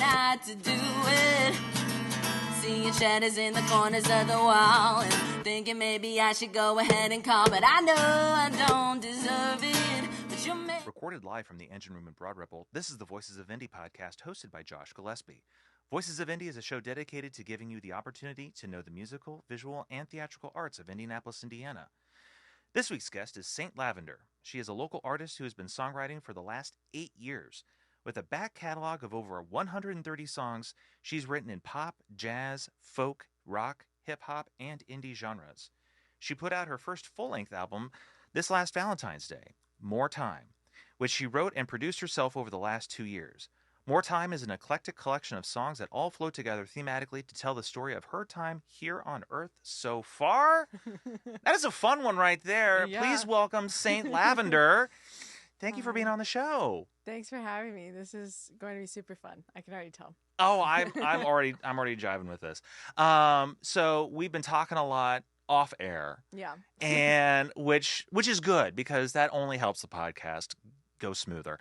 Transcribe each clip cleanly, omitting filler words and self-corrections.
had to do it. Seeing shadows in the corners of the wall and thinking maybe I should go ahead and call, but I know I don't deserve it. But you may. Recorded live from the Engine Room in Broad Ripple, this is the Voices of Indy podcast hosted by Josh Gillespie. Voices of Indy is a show dedicated to giving you the opportunity to know the musical, visual, and theatrical arts of Indianapolis, Indiana. This week's guest is Saint Lavender. She is a local artist who has been songwriting for the last 8 years. With a back catalog of over 130 songs, she's written in pop, jazz, folk, rock, hip-hop, and indie genres. She put out her first full-length album this last Valentine's Day, More Time, which she wrote and produced herself over the last 2 years. More Time is an eclectic collection of songs that all flow together thematically to tell the story of her time here on Earth so far. That is a fun one right there. Yeah. Please welcome Saint Lavender. Thank you for being on the show. Thanks for having me. This is going to be super fun. I can already tell. Oh, I'm already jiving with this. So we've been talking a lot off air. Yeah. And which is good because that only helps the podcast go smoother.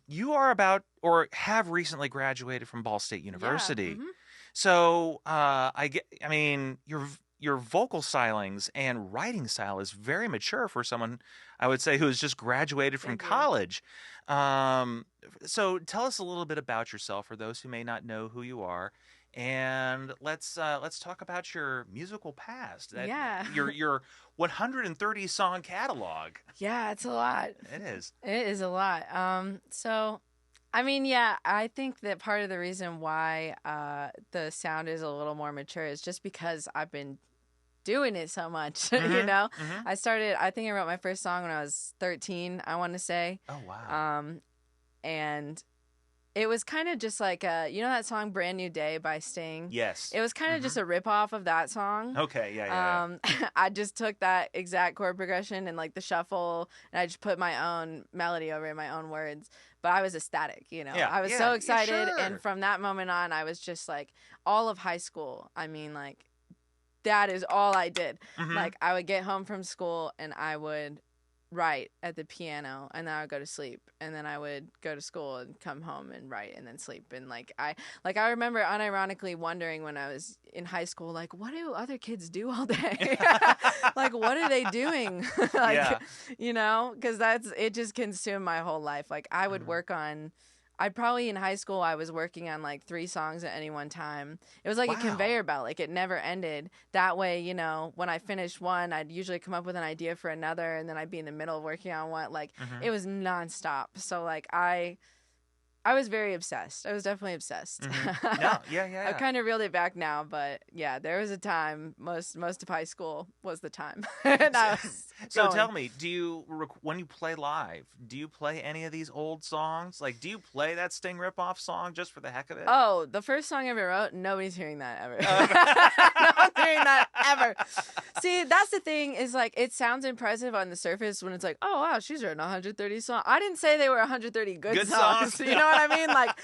You are about or have recently graduated from Ball State University. Yeah. Mm-hmm. So your vocal stylings and writing style is very mature for someone, I would say, who has just graduated from college. So tell us a little bit about yourself for those who may not know who you are. And let's talk about your musical past. Your 130 song catalog. Yeah, it's a lot. It is. It is a lot. I think that part of the reason why the sound is a little more mature is just because I've been doing it so much. Mm-hmm. You know, Mm-hmm. I think I wrote my first song when I was 13. I want to say. Oh wow. And it was kind of just like that song "Brand New Day" by Sting. Yes. It was kind of just a ripoff of that song. Okay. Yeah. I just took that exact chord progression and like the shuffle, and I just put my own melody over it, my own words. But I was ecstatic, you know. Yeah, I was so excited, sure. and from that moment on, I was just like all of high school. I mean, like that is all I did. Mm-hmm. Like I would get home from school and I would write at the piano, and then I would go to sleep, and then I would go to school and come home and write and then sleep. And I remember unironically wondering when I was in high school, like, what do other kids do all day? Like, what are they doing? You know, because it just consumed my whole life. Like I would work on, in high school, I was working on like 3 songs at any one time. It was like a conveyor belt. Like it never ended. That way, you know, when I finished one, I'd usually come up with an idea for another, and then I'd be in the middle working on one. Like it was nonstop. So like I was very obsessed. I was definitely obsessed. Mm-hmm. No, yeah. I've kind of reeled it back now, but yeah, there was a time. Most of high school was the time. And I was So going. tell me, when you play live, do you play any of these old songs? Like, do you play that Sting ripoff song just for the heck of it? Oh, the first song I ever wrote, nobody's hearing that ever. No one's hearing that ever. See, that's the thing, is like, it sounds impressive on the surface when it's like, oh wow, she's written 130 songs. I didn't say they were 130 good songs. You know what I mean? Like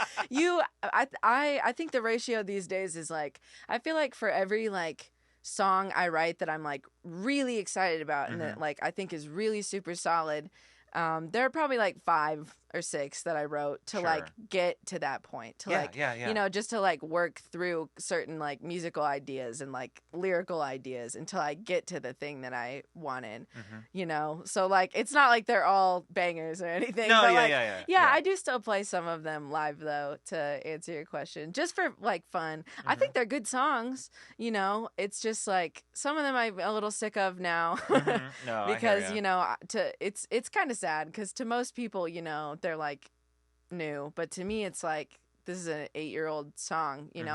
I think the ratio these days is like, I feel like for every like song I write that I'm like really excited about and that like I think is really super solid, there are probably like 5 or 6 that I wrote to like get to that point, to you know, just to like work through certain like musical ideas and like lyrical ideas until I get to the thing that I wanted, you know? So like, it's not like they're all bangers or anything. No, but, yeah. I do still play some of them live though, to answer your question, just for like fun. I think they're good songs, you know? It's just like, some of them I'm a little sick of now No, because, you know, it's kind of sad because to most people, you know, they're like new, but to me it's like, this is an 8-year-old song, you know.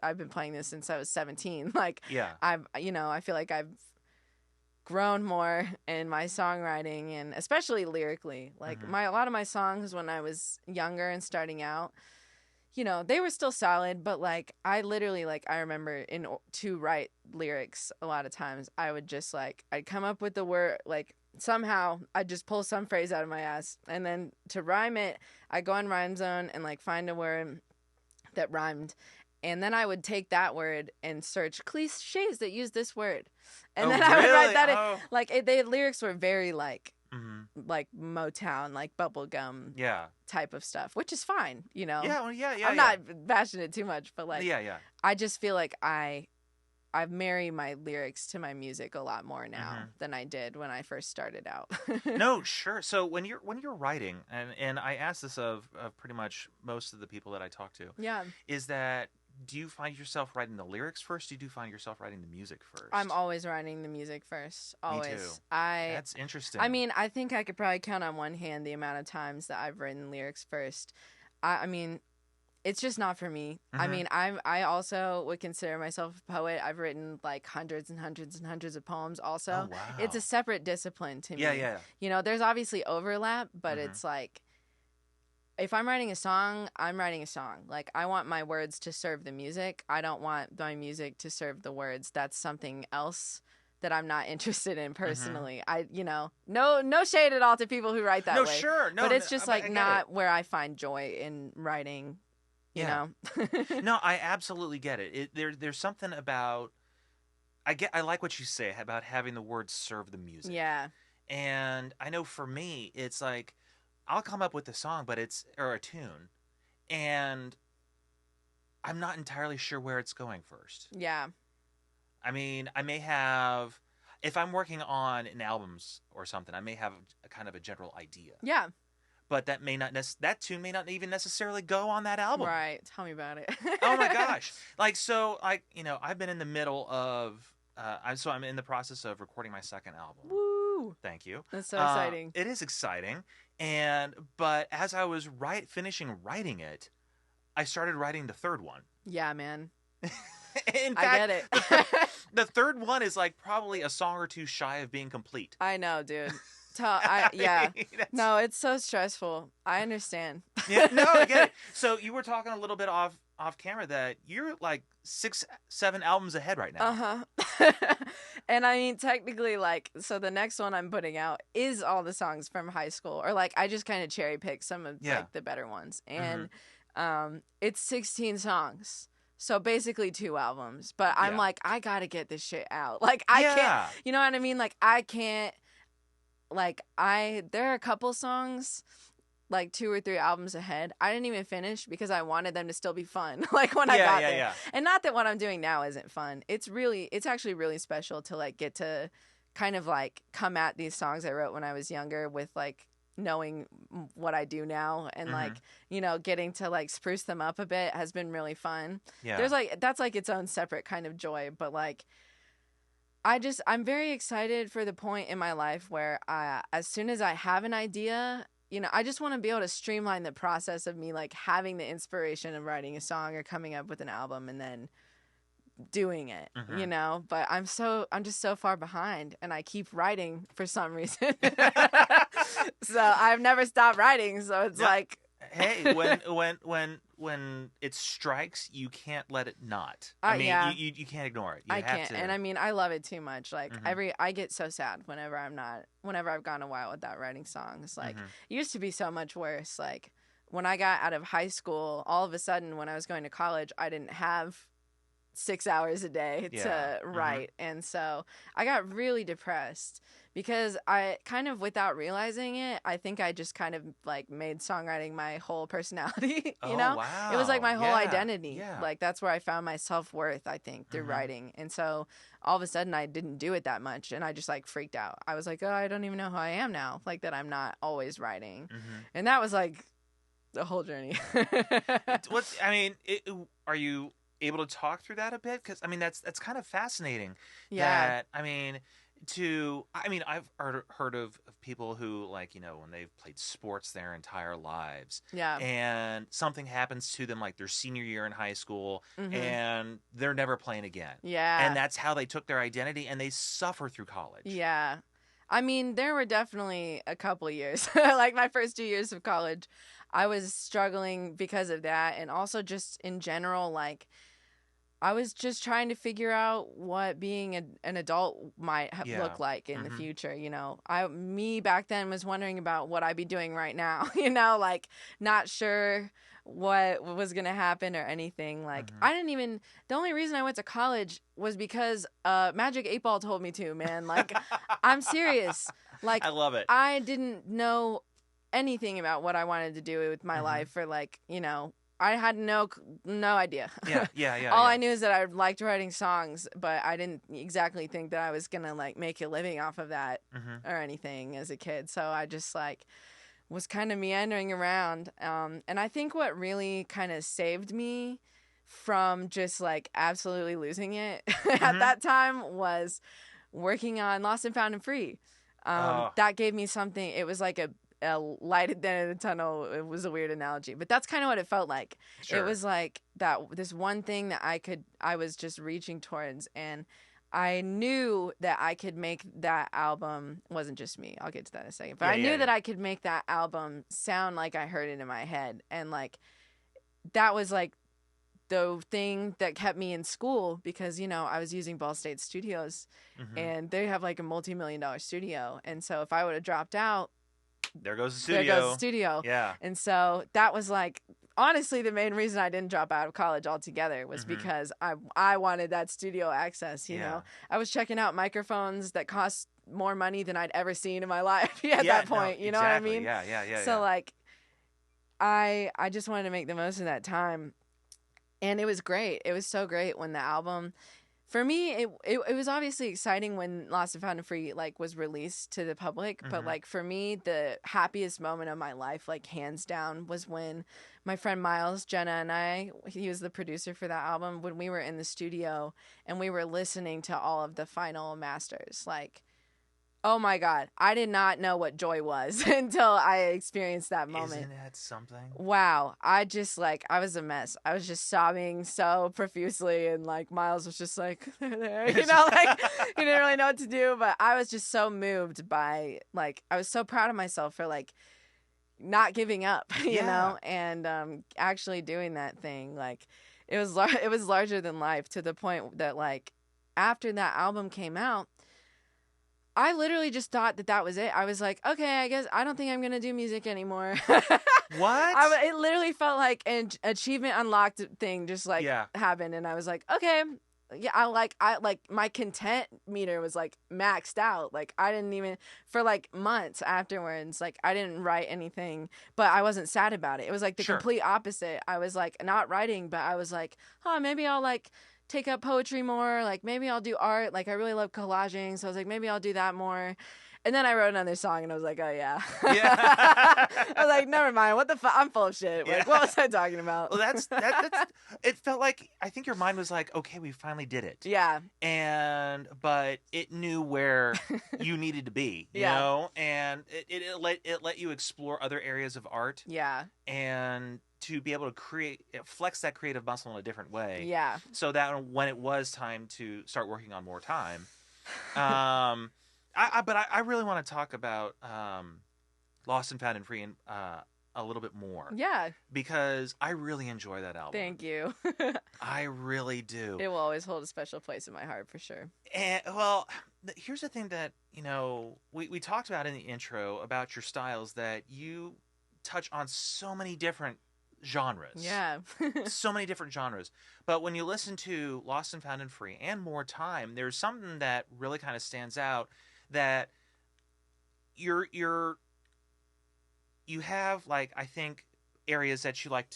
I've been playing this since I was 17. Like I feel like I've grown more in my songwriting and especially lyrically. Like a lot of my songs when I was younger and starting out, you know, they were still solid, but like I literally, like, I remember to write lyrics a lot of times I would just like, I'd come up with the word, like somehow I'd just pull some phrase out of my ass, and then to rhyme it, I go on Rhyme Zone and like find a word that rhymed, and then I would take that word and search cliches that use this word, and then I would write that in. Like the lyrics were very like like Motown, like bubblegum Yeah. type of stuff, which is fine, you know. Yeah. Well, yeah. I'm not bashing it too much, but like, Yeah. I just feel like I've married my lyrics to my music a lot more now than I did when I first started out. No, sure. So when you're writing, and I ask this of pretty much most of the people that I talk to, Yeah. is that do you find yourself writing the lyrics first? Or do you find yourself writing the music first? I'm always writing the music first. Always. Me too. That's interesting. I mean, I think I could probably count on one hand the amount of times that I've written lyrics first. I mean, it's just not for me. I mean, I also would consider myself a poet. I've written like hundreds and hundreds and hundreds of poems also. Oh, wow. It's a separate discipline to me. Yeah. You know, there's obviously overlap, but it's like, if I'm writing a song, I'm writing a song. Like, I want my words to serve the music. I don't want my music to serve the words. That's something else that I'm not interested in personally. No shade at all to people who write that way. No, sure. No, but it's just I like get not it. where I find joy in writing, you know? No, I absolutely get it. There's something about I like what you say about having the words serve the music. Yeah. And I know for me, it's like I'll come up with a song, or a tune, and I'm not entirely sure where it's going first. Yeah. I mean, I may have, if I'm working on an albums or something, I may have a kind of a general idea. Yeah. But that tune may not even necessarily go on that album. Right. Tell me about it. Oh my gosh. Like, so I've been in the middle of, I'm in the process of recording my second album. Woo. Thank you. That's so exciting. It is exciting. But as I was finishing writing it, I started writing the third one. Yeah, man. In fact, I get it. The third one is like probably a song or two shy of being complete. I know, dude. Yeah. No, it's so stressful. I understand. Yeah, no, I get it. So you were talking a little bit off camera that you're like 6-7 albums ahead right now. And I mean, technically, like, so the next one I'm putting out is all the songs from high school, or like I just kind of cherry pick some of like the better ones, and it's 16 songs. So basically 2 albums, but I'm like, I gotta get this shit out. Like, I can't, you know what I mean? Like, I can't, like, there are a couple songs, like 2 or 3 albums ahead, I didn't even finish because I wanted them to still be fun. Like, when I got there. Yeah. And not that what I'm doing now isn't fun. It's actually really special to, like, get to kind of, like, come at these songs I wrote when I was younger with, like, knowing what I do now, and like, you know, getting to like spruce them up a bit has been really fun. Yeah. There's like, that's like its own separate kind of joy, but like, I'm very excited for the point in my life where as soon as I have an idea, you know, I just want to be able to streamline the process of me like having the inspiration of writing a song or coming up with an album and then doing it, you know, but I'm just so far behind, and I keep writing for some reason. So I've never stopped writing, so it's like, hey, when it strikes, you can't let it not. I mean, you can't ignore it. You have can't, to. and I mean, I love it too much. Like I get so sad whenever I've gone a while without writing songs. Like it used to be so much worse. Like when I got out of high school, all of a sudden when I was going to college, I didn't have 6 hours a day to write. And so I got really depressed because I kind of, without realizing it, I think I just kind of like made songwriting my whole personality, you know? Wow. It was like my whole identity. Yeah. Like that's where I found my self-worth, I think, through writing. And so all of a sudden I didn't do it that much, and I just like freaked out. I was like, oh, I don't even know who I am now. Like that I'm not always writing. And that was like the whole journey. Are you able to talk through that a bit? Because I mean that's kind of fascinating. Yeah. I've heard of people who, like, you know, when they've played sports their entire lives, and something happens to them like their senior year in high school, and they're never playing again. Yeah. And that's how they took their identity, and they suffer through college. Yeah. I mean, there were definitely a couple of years, like my first 2 years of college, I was struggling because of that, and also just in general, like, I was just trying to figure out what being an adult might look like in the future. You know, me back then was wondering about what I'd be doing right now, you know, like not sure what was going to happen or anything. Like the only reason I went to college was because Magic 8 Ball told me to, man. Like, I'm serious. Like, I love it. I didn't know anything about what I wanted to do with my Mhm. life for, like, I had no idea. Yeah. All I knew is that I liked writing songs, but I didn't exactly think that I was gonna like make a living off of that Mhm. or anything as a kid. So I just like was kind of meandering around. And I think what really kind of saved me from just like absolutely losing it at Mhm. that time was working on Lost and Found and Free. Oh. That gave me something. It was like a light at the end of the tunnel. It was a weird analogy, but that's kind of what it felt like. Sure. It was like this one thing that I was just reaching towards, and I knew that I could make that album. It wasn't just me. I'll get to that in a second. But I knew that I could make that album sound like I heard it in my head, and like that was like the thing that kept me in school because I was using Ball State Studios, Mhm. and they have like a multi-million-dollar studio, and so if I would have dropped out, There goes the studio. there goes the studio. Yeah. And so that was like honestly the main reason I didn't drop out of college altogether was Mhm. because I wanted that studio access. You know, I was checking out microphones that cost more money than I'd ever seen in my life at that point. No, you know what I exactly. mean? Yeah. So like, I just wanted to make the most of that time, and it was great. It was so great when the album. For me, it was obviously exciting when Lost and Found and Free like was released to the public, but Mhm. like for me, the happiest moment of my life, like hands down, was when my friend Miles, Jenna, and he was the producer for that album, when we were in the studio and we were listening to all of the final masters. Like, oh my God, I did not know what joy was until I experienced that moment. Isn't that something? Wow. I was a mess. I was just sobbing so profusely, and like Miles was just like, like he didn't really know what to do, but I was just so moved by, like, I was so proud of myself for like not giving up, you know, and actually doing that thing. Like it was larger than life, to the point that like after that album came out, I literally just thought that was it. I was like, okay, I guess I don't think I'm going to do music anymore. What? It literally felt like an achievement unlocked thing just like happened. And I was like, okay, yeah, I like my content meter was like maxed out. Like I didn't even, for like months afterwards, like I didn't write anything, but I wasn't sad about it. It was like the complete opposite. I was like not writing, but I was like, oh, maybe I'll like take up poetry more, like maybe I'll do art. Like I really love collaging, so I was like, maybe I'll do that more. And then I wrote another song and I was like, oh yeah. I was like, never mind, what the fuck, I'm full of shit. Like what was I talking about? Well, that's it felt like, I think your mind was like, okay, we finally did it. Yeah. But it knew where you needed to be, you know, and it let you explore other areas of art. Yeah. And to be able to flex that creative muscle in a different way. Yeah. So that when it was time to start working on more time, but I really want to talk about Lost and Found and Free a little bit more. Yeah. Because I really enjoy that album. Thank you. I really do. It will always hold a special place in my heart for sure. And well, here's the thing that, we talked about in the intro about your styles, that you touch on so many different genres. Yeah. So many different genres. But when you listen to Lost and Found and Free and More Time, there's something that really kind of stands out, that you have, like, I think, areas that you like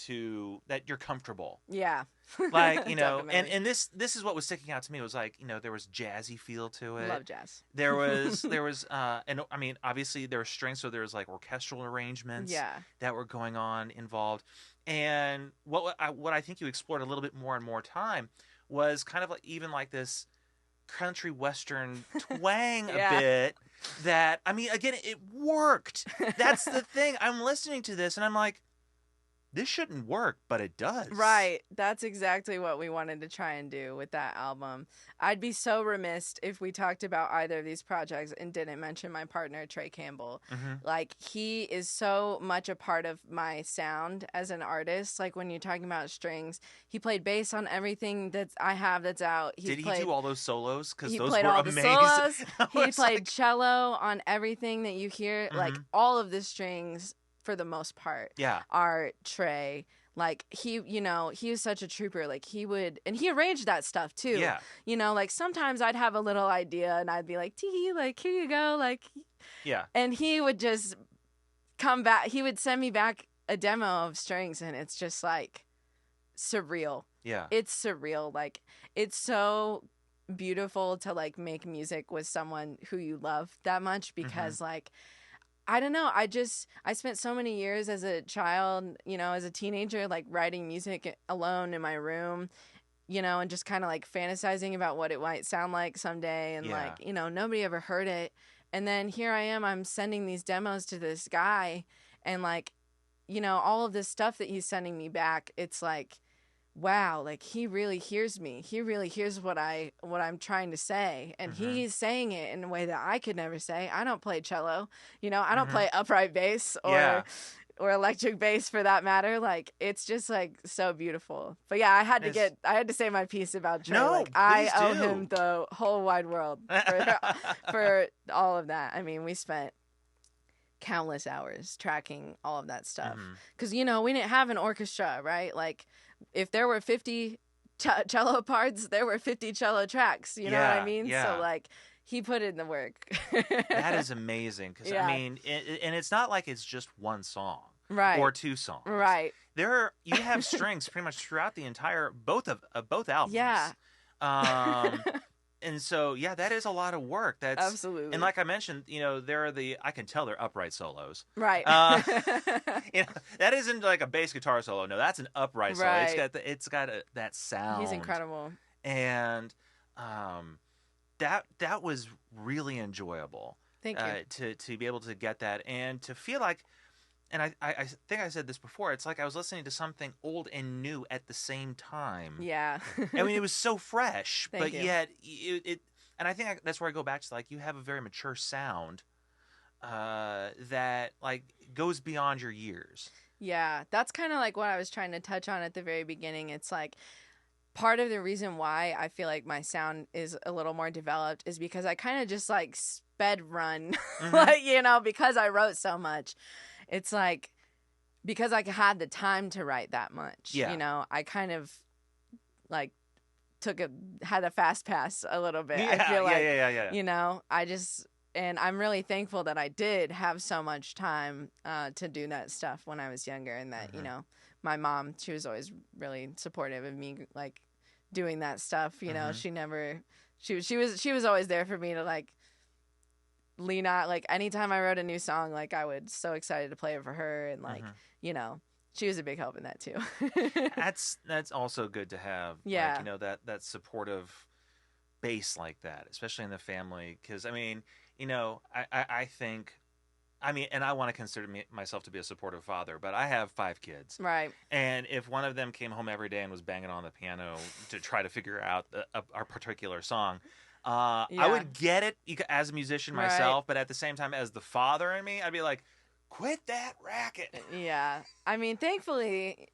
that you're comfortable. Yeah. Like, and this is what was sticking out to me, was like, there was jazzy feel to it. Love jazz. There was and I mean, obviously there was strings, so there was like orchestral arrangements that were going on involved. And what I think you explored a little bit more and More Time was kind of like, even like this country western twang a bit, that, I mean, again, it worked. That's the thing. I'm listening to this and I'm like, this shouldn't work, but it does. Right. That's exactly what we wanted to try and do with that album. I'd be so remiss if we talked about either of these projects and didn't mention my partner, Trey Campbell. Mm-hmm. Like, he is so much a part of my sound as an artist. Like, when you're talking about strings, he played bass on everything that's out. Did he do all those solos? Because those played were all amazing. The solos. He played cello on everything that you hear. Mm-hmm. Like, all of the strings, for the most part, are Trey. Like, he was such a trooper. Like, he arranged that stuff too. Yeah. Like, sometimes I'd have a little idea and I'd be like, tee, like, here you go. Like, Yeah. And he would just come back. He would send me back a demo of strings, and it's just like surreal. Yeah. It's surreal. Like, it's so beautiful to like make music with someone who you love that much, because like, I don't know, I spent so many years as a child, you know, as a teenager, like writing music alone in my room, you know, and just kind of like fantasizing about what it might sound like someday, and like, you know, nobody ever heard it. And then here I am, I'm sending these demos to this guy, and like, you know, all of this stuff that he's sending me back, it's like, wow, like he really hears me. He really hears what I'm trying to say, and he's saying it in a way that I could never say. I don't play cello, you know, I don't play upright bass or electric bass for that matter. Like, it's just like so beautiful. But yeah, I had to say my piece about Trey. No, like, I owe do. him the whole wide world for all of that. I mean, we spent countless hours tracking all of that stuff, because you know, we didn't have an orchestra, right? Like, if there were 50 cello parts, there were 50 cello tracks, you know what I mean? So like, he put in the work. That is amazing, because I mean, and it's not like it's just one song, right, or two songs, right? You have strings pretty much throughout the entire both albums. Yeah. And so, yeah, that is a lot of work. That's absolutely. And like I mentioned, you know, I can tell they're upright solos. Right. You know, that isn't like a bass guitar solo. No, that's an upright solo. Right. It's got that sound. He's incredible. And that was really enjoyable. Thank you. To be able to get that and to feel like, and I think I said this before, it's like I was listening to something old and new at the same time. Yeah. I mean, it was so fresh, Thank but you. yet it and I think that's where I go back to, like, you have a very mature sound that like goes beyond your years. Yeah, that's kind of like what I was trying to touch on at the very beginning. It's like, part of the reason why I feel like my sound is a little more developed is because I kind of just like sped run, like, you know, because I wrote so much. It's like, because I had the time to write that much, you know, I kind of like had a fast pass a little bit. I feel like, you know, and I'm really thankful that I did have so much time to do that stuff when I was younger, and that, you know, my mom, she was always really supportive of me, like, doing that stuff, you know. She was always there for me to like lean on. Like, anytime I wrote a new song, like, I was so excited to play it for her, and like, you know, she was a big help in that too. That's also good to have. Yeah. Like, you know, that supportive base like that, especially in the family. Because I mean, you know, I think, I mean, and I want to consider myself to be a supportive father, but I have 5 kids. Right. And if one of them came home every day and was banging on the piano to try to figure out a particular song, I would get it as a musician myself, but at the same time, as the father in me, I'd be like, quit that racket. Yeah. I mean, thankfully,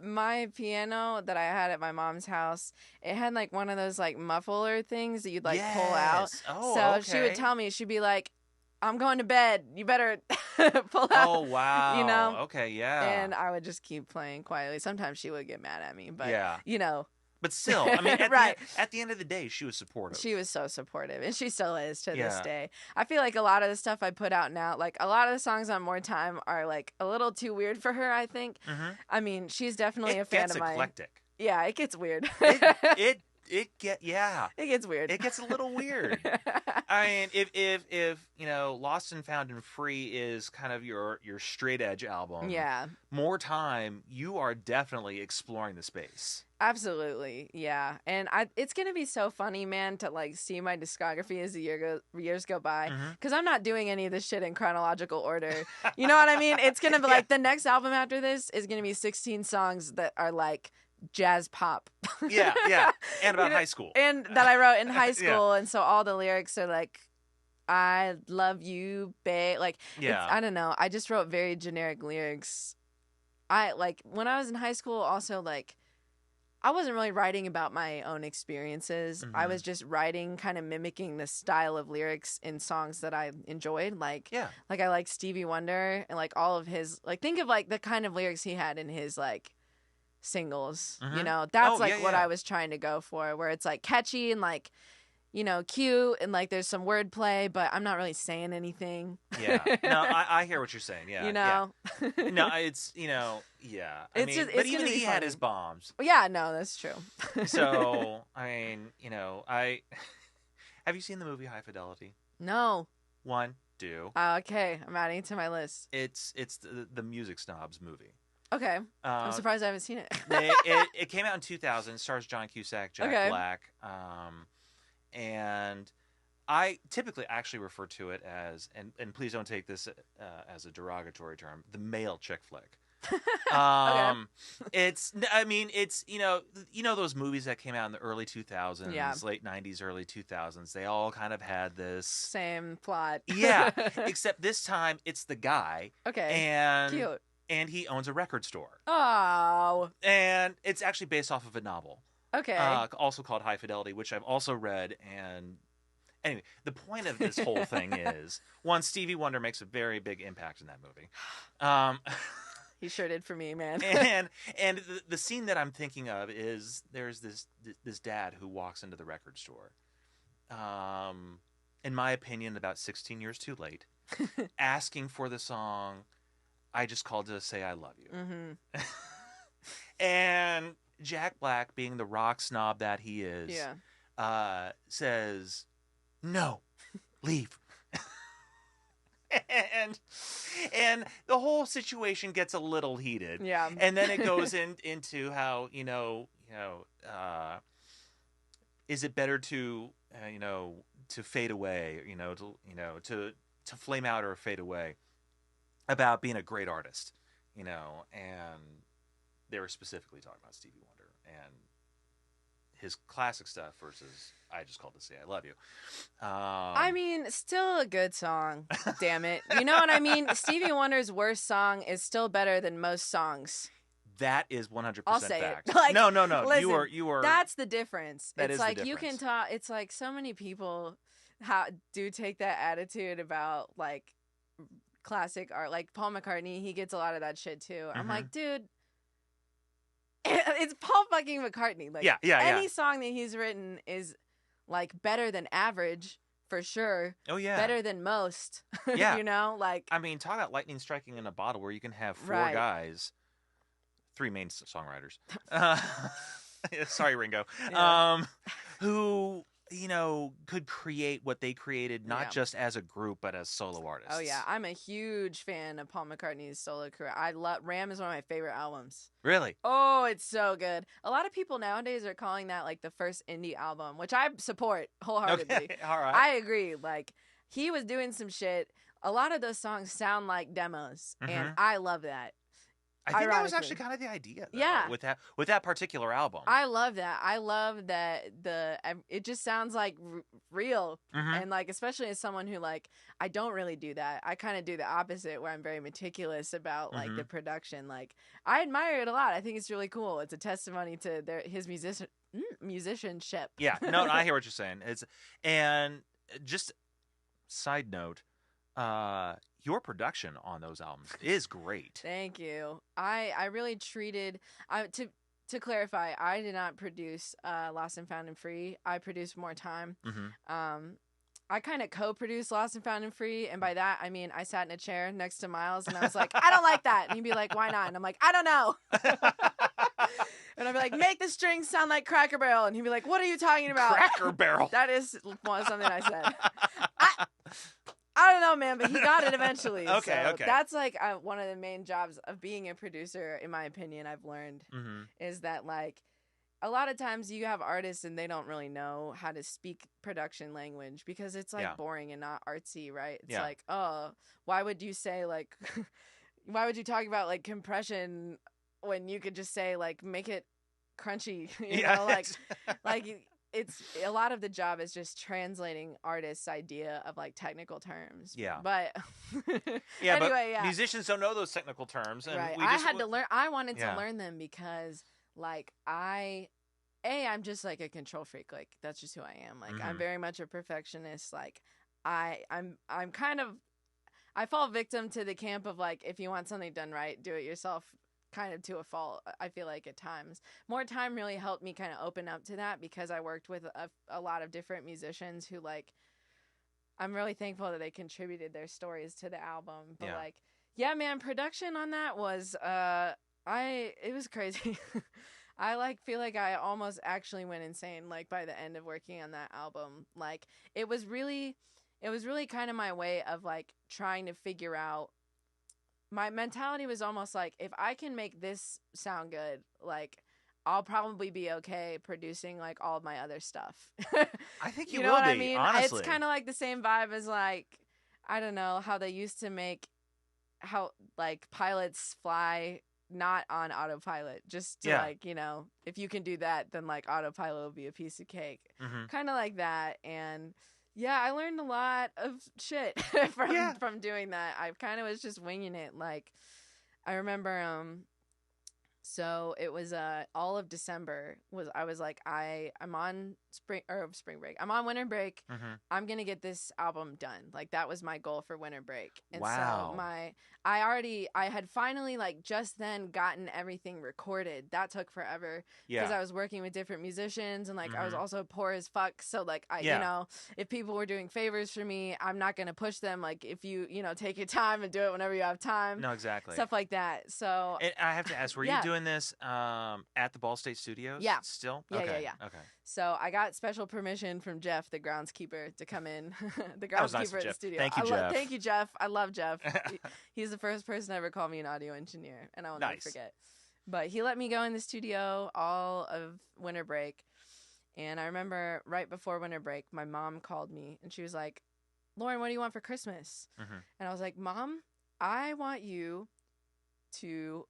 my piano that I had at my mom's house, it had like one of those like muffler things that you'd like pull out. Oh, so okay. she would tell me, she'd be like, I'm going to bed, you better pull out. Oh, wow. You know? Okay, yeah. And I would just keep playing quietly. Sometimes she would get mad at me, but you know. But still, I mean, at the end of the day, she was supportive. She was so supportive, and she still is to this day. I feel like a lot of the stuff I put out now, like a lot of the songs on More Time, are like a little too weird for her, I think. I mean, she's definitely a fan of mine. It gets eclectic. Yeah, it gets weird. It gets weird. It gets a little weird. I mean, if you know, Lost and Found and Free is kind of your straight edge album. Yeah. More Time, you are definitely exploring the space. Absolutely, yeah. And it's gonna be so funny, man, to like see my discography as the years go by, because I'm not doing any of this shit in chronological order. You know what I mean? It's gonna be like the next album after this is gonna be 16 songs that are like jazz pop. Yeah. And about high school. And that I wrote in high school. And so all the lyrics are like, I love you, babe. Like, I don't know. I just wrote very generic lyrics. When I was in high school, also, like, I wasn't really writing about my own experiences. I was just writing, kind of mimicking the style of lyrics in songs that I enjoyed. Like I like Stevie Wonder, and like all of his, like, think of like the kind of lyrics he had in his like singles. You know, that's what I was trying to go for, where it's like catchy and like, cute and like there's some wordplay, but I'm not really saying anything. Yeah. No, I hear what you're saying. Yeah. No, it's yeah. It's just- but it's even gonna be he had funny. his bombs. Yeah, no, that's true. So I have you seen the movie High Fidelity? No. One, do. Okay, I'm adding it to my list. It's the Music Snobs movie. Okay, I'm surprised I haven't seen it. It came out in 2000. Stars John Cusack, Jack Okay. Black, and I typically actually refer to it as, and please don't take this as a derogatory term, the male chick flick. It's those movies that came out in the early 2000s, Yeah. late 90s, early 2000s. They all kind of had this. Same plot. Yeah, except this time it's the guy. Okay. And Cute. And he owns a record store. Oh. And it's actually based off of a novel. Okay. Also called High Fidelity, which I've also read. And anyway, the point of this whole thing is, one, Stevie Wonder makes a very big impact in that movie. He sure did for me, man. and the scene that I'm thinking of is there's this dad who walks into the record store. In my opinion, about 16 years too late, asking for the song I Just Called to Say I Love You. Mm-hmm. And Jack Black, being the rock snob that he is, says, "No, leave." and the whole situation gets a little heated. Yeah. And then it goes into how, is it better to to fade away, to flame out or fade away, about being a great artist, and they were specifically talking about Stevie Wonder and his classic stuff versus I Just Called to Say I Love You. I mean, still a good song. Damn it. You know what I mean? Stevie Wonder's worst song is still better than most songs. That is 100% I'll say fact. it. Like, no. listen, You are. That's the difference. That It's is the like you can difference. talk. It's like so many people do take that attitude about like classic art. Like Paul McCartney, he gets a lot of that shit too. I'm Mhm. like, dude, it's Paul fucking McCartney. Like, Yeah. any song that he's written is like better than average for sure. Oh yeah. Better than most. Yeah. Like I mean, talk about lightning striking in a bottle, where you can have four Right. guys, three main songwriters. Sorry, Ringo. Yeah. Who could create what they created, not Yeah. just as a group, but as solo artists. Oh yeah, I'm a huge fan of Paul McCartney's solo career. I love Ram is one of my favorite albums. Really? Oh, it's so good. A lot of people nowadays are calling that like the first indie album, which I support wholeheartedly. Okay. All right. I agree. Like he was doing some shit. A lot of those songs sound like demos, and I love that. I think that was ironically. actually kind of the idea. Though, Yeah. With that particular album. I love that. I love that it just sounds like real. Mhm. And like, especially as someone who like, I don't really do that. I kind of do the opposite, where I'm very meticulous about like the production. Like I admire it a lot. I think it's really cool. It's a testimony to his musicianship. Yeah. No, I hear what you're saying. And just side note, your production on those albums is great. Thank you. I really treated to clarify, I did not produce Lost and Found and Free. I produced More Time. Mm-hmm. I kind of co-produced Lost and Found and Free, and by that I mean I sat in a chair next to Miles and I was like, I don't like that, and he'd be like, why not? And I'm like, I don't know. And I'd be like, make the strings sound like Cracker Barrel, and he'd be like, what are you talking about? Cracker Barrel. That is something I said. I don't know, man, but he got it eventually. Okay, so okay. That's like one of the main jobs of being a producer, in my opinion, I've learned, Mm-hmm. is that like a lot of times you have artists and they don't really know how to speak production language because it's like boring and not artsy, right? It's like, oh, why would you say like, why would you talk about like compression when you could just say like, make it crunchy, you know, like it's a lot of the job is just translating artists' idea of like technical terms. Yeah. But anyway, yeah. Musicians don't know those technical terms. And Right. we I just, had to learn. I wanted to learn them because like I'm just like a control freak. Like that's just who I am. Like I'm very much a perfectionist. Like I'm kind of, I fall victim to the camp of like, if you want something done right, do it yourself kind of to a fault, I feel like at times. More time really helped me kind of open up to that because I worked with a lot of different musicians who, like, I'm really thankful that they contributed their stories to the album. But like, yeah, man, production on that was it was crazy. I like feel like I almost actually went insane like by the end of working on that album. Like it was really kind of my way of like trying to figure out. My mentality was almost like, if I can make this sound good, like I'll probably be okay producing like all of my other stuff. I think you know will what be, I mean? honestly. It's kind of like the same vibe as like, I don't know how they used to make how like pilots fly not on autopilot, just to like, you know, if you can do that, then like autopilot will be a piece of cake. Kind of like that. And yeah, I learned a lot of shit from doing that. I kind of was just winging it. Like I remember so it was all of December I was like I'm on spring break. I'm on winter break. I'm going to get this album done. Like that was my goal for winter break. And so I had finally like just then gotten everything recorded. That took forever because I was working with different musicians and like I was also poor as fuck. So like you know, if people were doing favors for me, I'm not going to push them. Like if you know, take your time and do it whenever you have time. No, exactly. Stuff like that. So and I have to ask, were you doing this at the Ball State Studios? Yeah. Still? Yeah, okay. yeah. Okay. So I got special permission from Jeff, the groundskeeper, to come in. The That was nice groundskeeper of at the Jeff. studio. Thank you, Jeff. Thank you, Jeff. I love Jeff. He's the first person to ever call me an audio engineer, and I will never forget. But he let me go in the studio all of winter break. And I remember right before winter break, my mom called me, and she was like, Lauren, what do you want for Christmas? And I was like, Mom, I want you to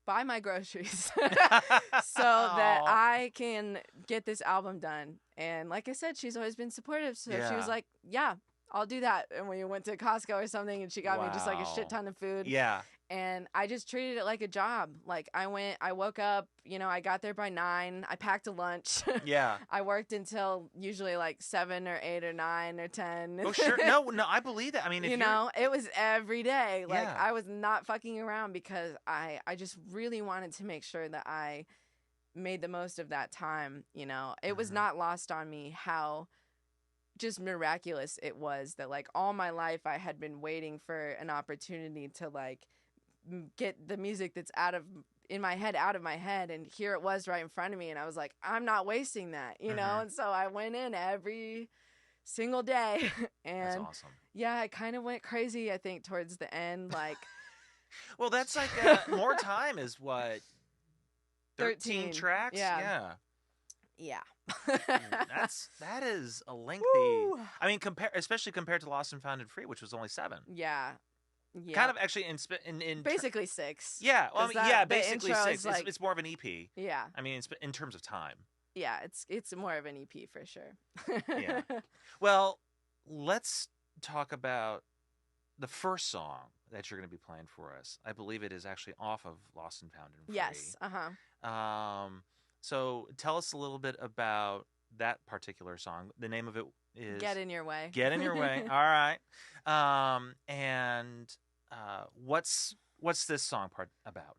buy my groceries so that I can get this album done. And like I said, she's always been supportive. So she was like, yeah, I'll do that. And we went to Costco or something, and she got me just like a shit ton of food. Yeah. And I just treated it like a job. Like I woke up, you know, I got there by 9. I packed a lunch. Yeah. I worked until usually like 7 or 8 or 9 or 10. Oh, sure. No, I believe that. I mean, if you know, it was every day. Like I was not fucking around because I just really wanted to make sure that I made the most of that time. You know, it was not lost on me how just miraculous it was that like all my life I had been waiting for an opportunity to like get the music that's out of my head, and here it was right in front of me, and I was like, I'm not wasting that, you know. And so I went in every single day. And that's awesome. Yeah, I kind of went crazy, I think, towards the end. Like well, that's like More Time is what, 13 tracks? Yeah. That is a lengthy. Woo! I mean, especially compared to Lost and Found and Free, which was only 7. Yeah. Kind of actually in basically 6. Yeah. Well, I mean, basically 6. Like, it's more of an EP. Yeah. I mean, in terms of time. Yeah, it's more of an EP for sure. Yeah. Well, let's talk about the first song that you're going to be playing for us. I believe it is actually off of Lost and Found and Free. Yes. So tell us a little bit about that particular song. The name of it is Get in Your Way. Get in Your Way. All right. And what's this song part about?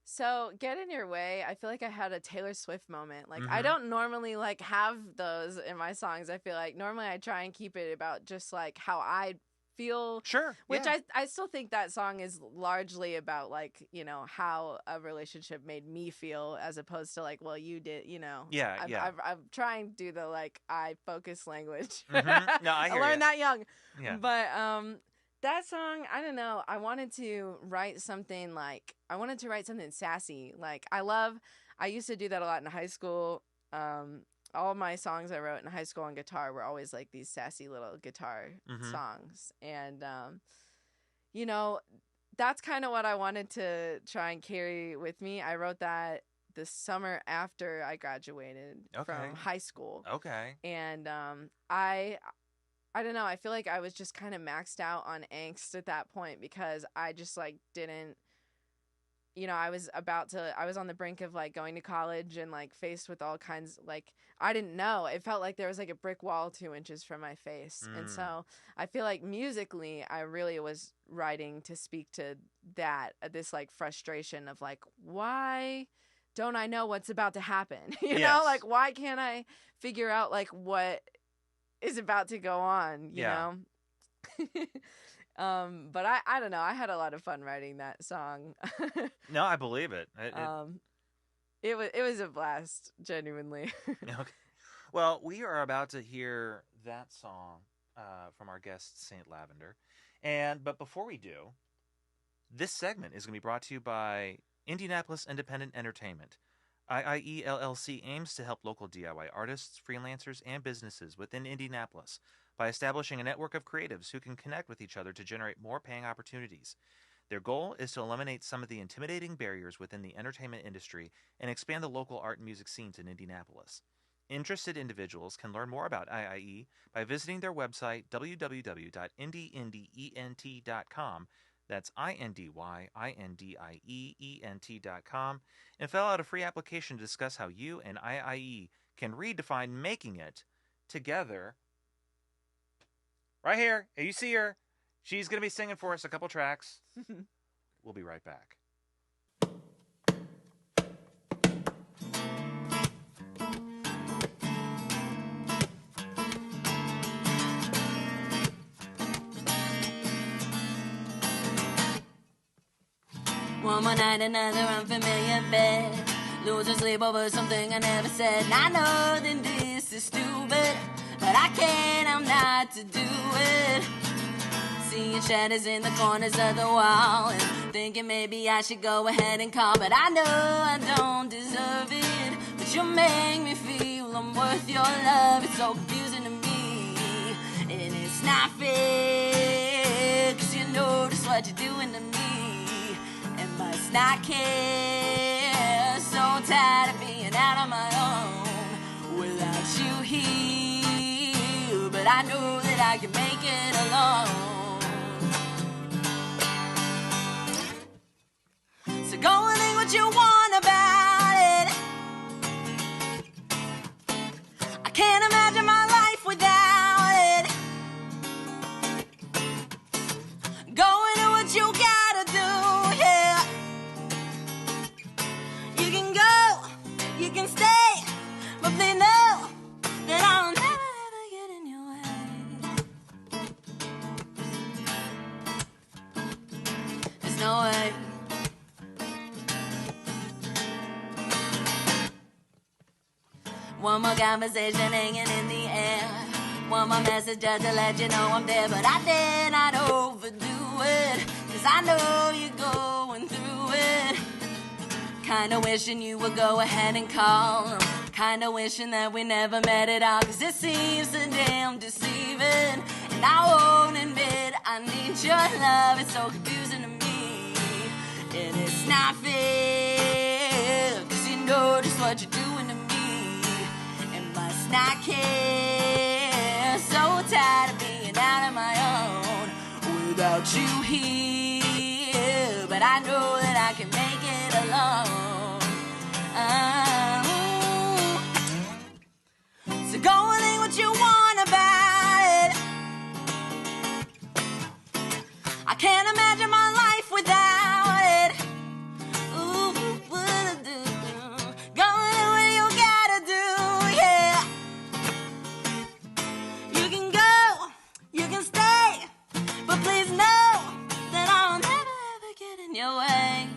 So Get in Your Way, I feel like I had a Taylor Swift moment. Like I don't normally like have those in my songs. I feel like normally I try and keep it about just like how I feel. Sure. Which I still think that song is largely about like, you know, how a relationship made me feel as opposed to like, well, you did, you know. Yeah. I'm trying to do the like I focus language. No, I hear I learned that young. Yeah. But that song, I don't know. I wanted to write something sassy. Like I used to do that a lot in high school. All my songs I wrote in high school on guitar were always like these sassy little guitar songs. And, you know, that's kind of what I wanted to try and carry with me. I wrote that the summer after I graduated from high school. Okay. And I don't know. I feel like I was just kind of maxed out on angst at that point because I just like didn't, you know, I was on the brink of like going to college and like faced with all kinds, like, I didn't know. It felt like there was like a brick wall 2 inches from my face. And so I feel like musically, I really was writing to speak to that, this like frustration of like, why don't I know what's about to happen? You know, like, why can't I figure out like what is about to go on, you know? But I don't know. I had a lot of fun writing that song. No, I believe it. It was a blast, genuinely. Okay. Well, we are about to hear that song from our guest Saint Lavender, but before we do, this segment is going to be brought to you by Indianapolis Independent Entertainment. IIE LLC aims to help local DIY artists, freelancers, and businesses within Indianapolis by establishing a network of creatives who can connect with each other to generate more paying opportunities. Their goal is to eliminate some of the intimidating barriers within the entertainment industry and expand the local art and music scenes in Indianapolis. Interested individuals can learn more about IIE by visiting their website, www.indyent.com. That's INDYINDIEENT.com, and fill out a free application to discuss how you and IIE can redefine making it together. Right here. You see her. She's going to be singing for us a couple tracks. We'll be right back. One more night, another unfamiliar bed. Losing sleep over something I never said. And I know that this is stupid, but I can't, I'm not to do it. Seeing shadows in the corners of the wall and thinking maybe I should go ahead and call, but I know I don't deserve it. But you make me feel I'm worth your love. It's so confusing to me, and it's not fair, 'cause you notice what you're doing to me and must not care. So tired of being out on my own without you here, but I know that I can make it alone. So go and think what you want about it. I can't imagine my life without it. Go and do what you gotta do, yeah. You can go, you can stay, but they know that I'll never ever get in your way. There's no way. One more conversation hanging in the air. One more message just to let you know I'm there. But I dare not overdo it, 'cause I know you're going through it. Kinda wishing you would go ahead and call. Kinda wishing that we never met at all, 'cause it seems so damn deceiving. And I won't admit I need your love. It's so confusing to me, and it's not fair, 'cause you know just what you're doing to me and must not care. So tired of being out on my own without you here, but I know that I can make it alone. So go and think what you want about it. I can't imagine my life without it. Ooh, what I do? Go and do what you gotta do, yeah. You can go, you can stay, but please know that I'll never ever get in your way.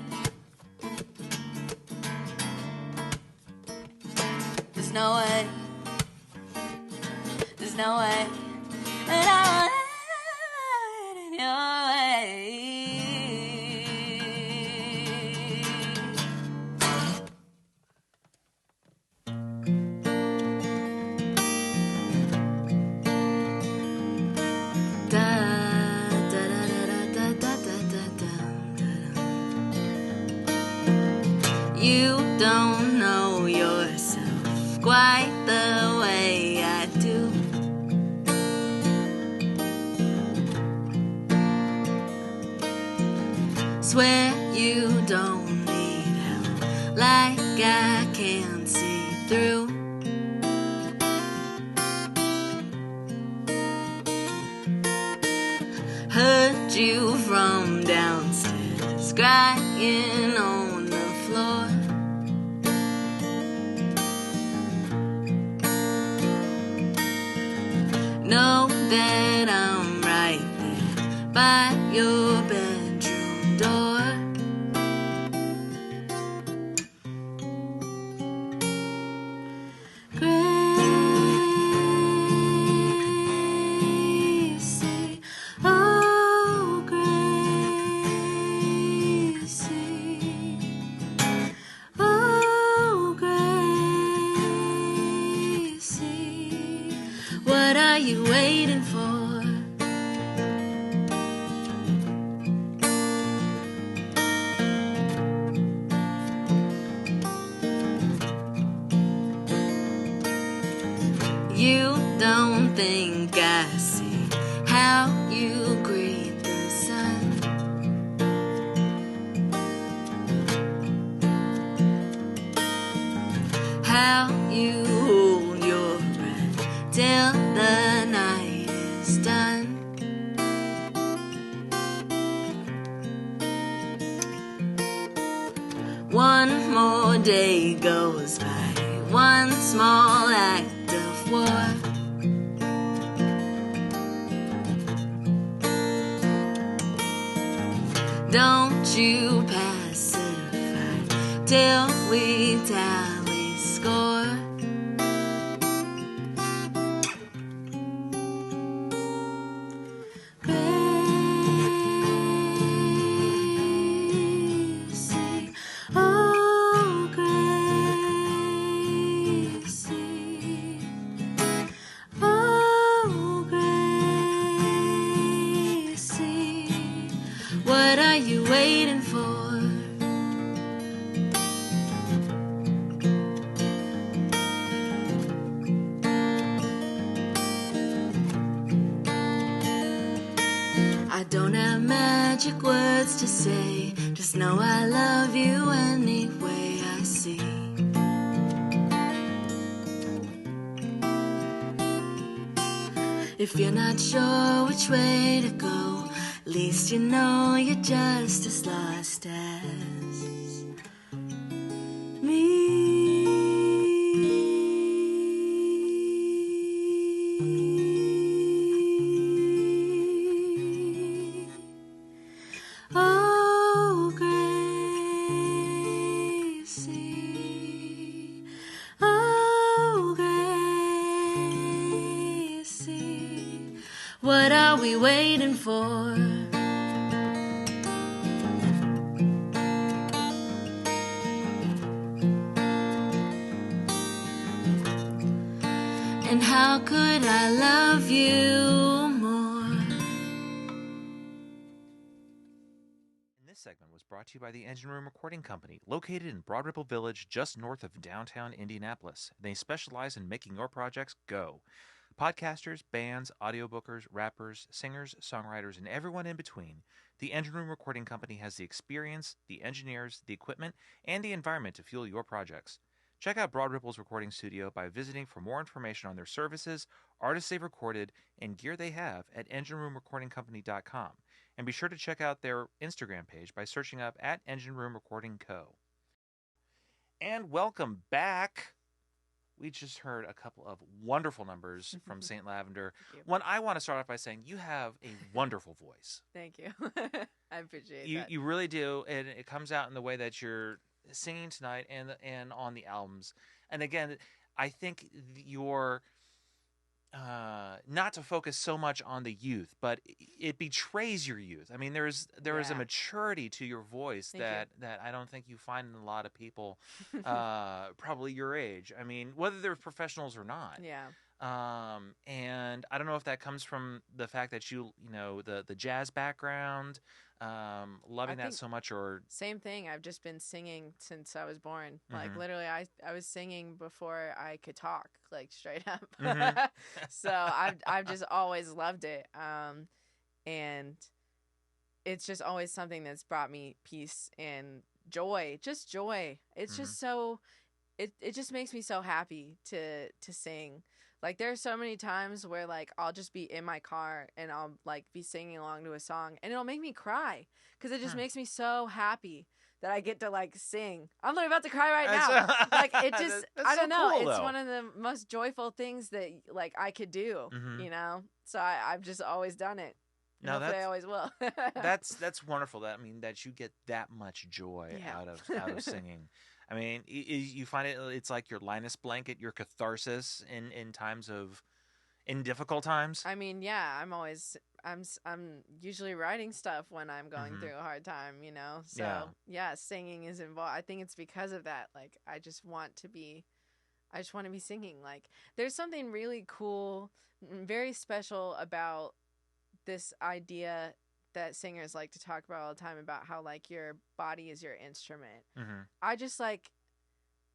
There's no way. There's no way that I'll ever get in your way. Da, da, da, da, da, da, da, da, da. You don't know yourself quite the way I do. Swear you don't like I can't see through. Heard you from downstairs, crying on the floor. Know that I'm right there by your bedroom door. Gracie, oh Gracie, oh Gracie, what are you waiting for? You don't think I see how you greet the sun. How you hold your breath till the night is done. One more day goes by, one small act of war. Don't you pacify till we tally score. Gracie, oh Gracie, oh Gracie, what are you waiting for? I don't have magic words to say, just know I love you any way I see. If you're not sure which way to go, at least you know you're just as lost as me. Oh Gracie, oh Gracie, what are we waiting for? And how could I love you more? This segment was brought to you by the Engine Room Recording Company, located in Broad Ripple Village, just north of downtown Indianapolis. They specialize in making your projects go. Podcasters, bands, audiobookers, rappers, singers, songwriters, and everyone in between, the Engine Room Recording Company has the experience, the engineers, the equipment, and the environment to fuel your projects. Check out Broad Ripple's recording studio by visiting for more information on their services, artists they've recorded, and gear they have at engineroomrecordingcompany.com. And be sure to check out their Instagram page by searching up at Engine Room Recording Co. And welcome back. We just heard a couple of wonderful numbers from Saint Lavender. One, I want to start off by saying you have a wonderful voice. Thank you. I appreciate that. You really do, and it comes out in the way that you're singing tonight and on the albums. And again, I think your not to focus so much on the youth, but it betrays your youth. I mean, there is a maturity to your voice that I don't think you find in a lot of people, probably your age. I mean, whether they're professionals or not. Yeah. And I don't know if that comes from the fact that you know, the jazz background, loving that so much, or same thing. I've just been singing since I was born. Like literally, I was singing before I could talk, like straight up. So I've just always loved it. And it's just always something that's brought me peace and joy. Just joy. It's just so it just makes me so happy to sing. Like there's so many times where like I'll just be in my car and I'll like be singing along to a song and it'll make me cry because it just makes me so happy that I get to like sing. I'm literally about to cry right now. Like it just I don't know. Cool, it's though. one of the most joyful things that like I could do. You know. So I've just always done it. No, hopefully I always will. that's wonderful. That you get that much joy out of singing. I mean, you find it's like your Linus blanket, your catharsis in times in difficult times. I mean, yeah, I'm usually writing stuff when I'm going through a hard time, you know. So yeah, singing is involved. I think it's because of that. Like I just want to be singing. Like there's something really cool, very special about this idea that singers like to talk about all the time about how like your body is your instrument. I just like,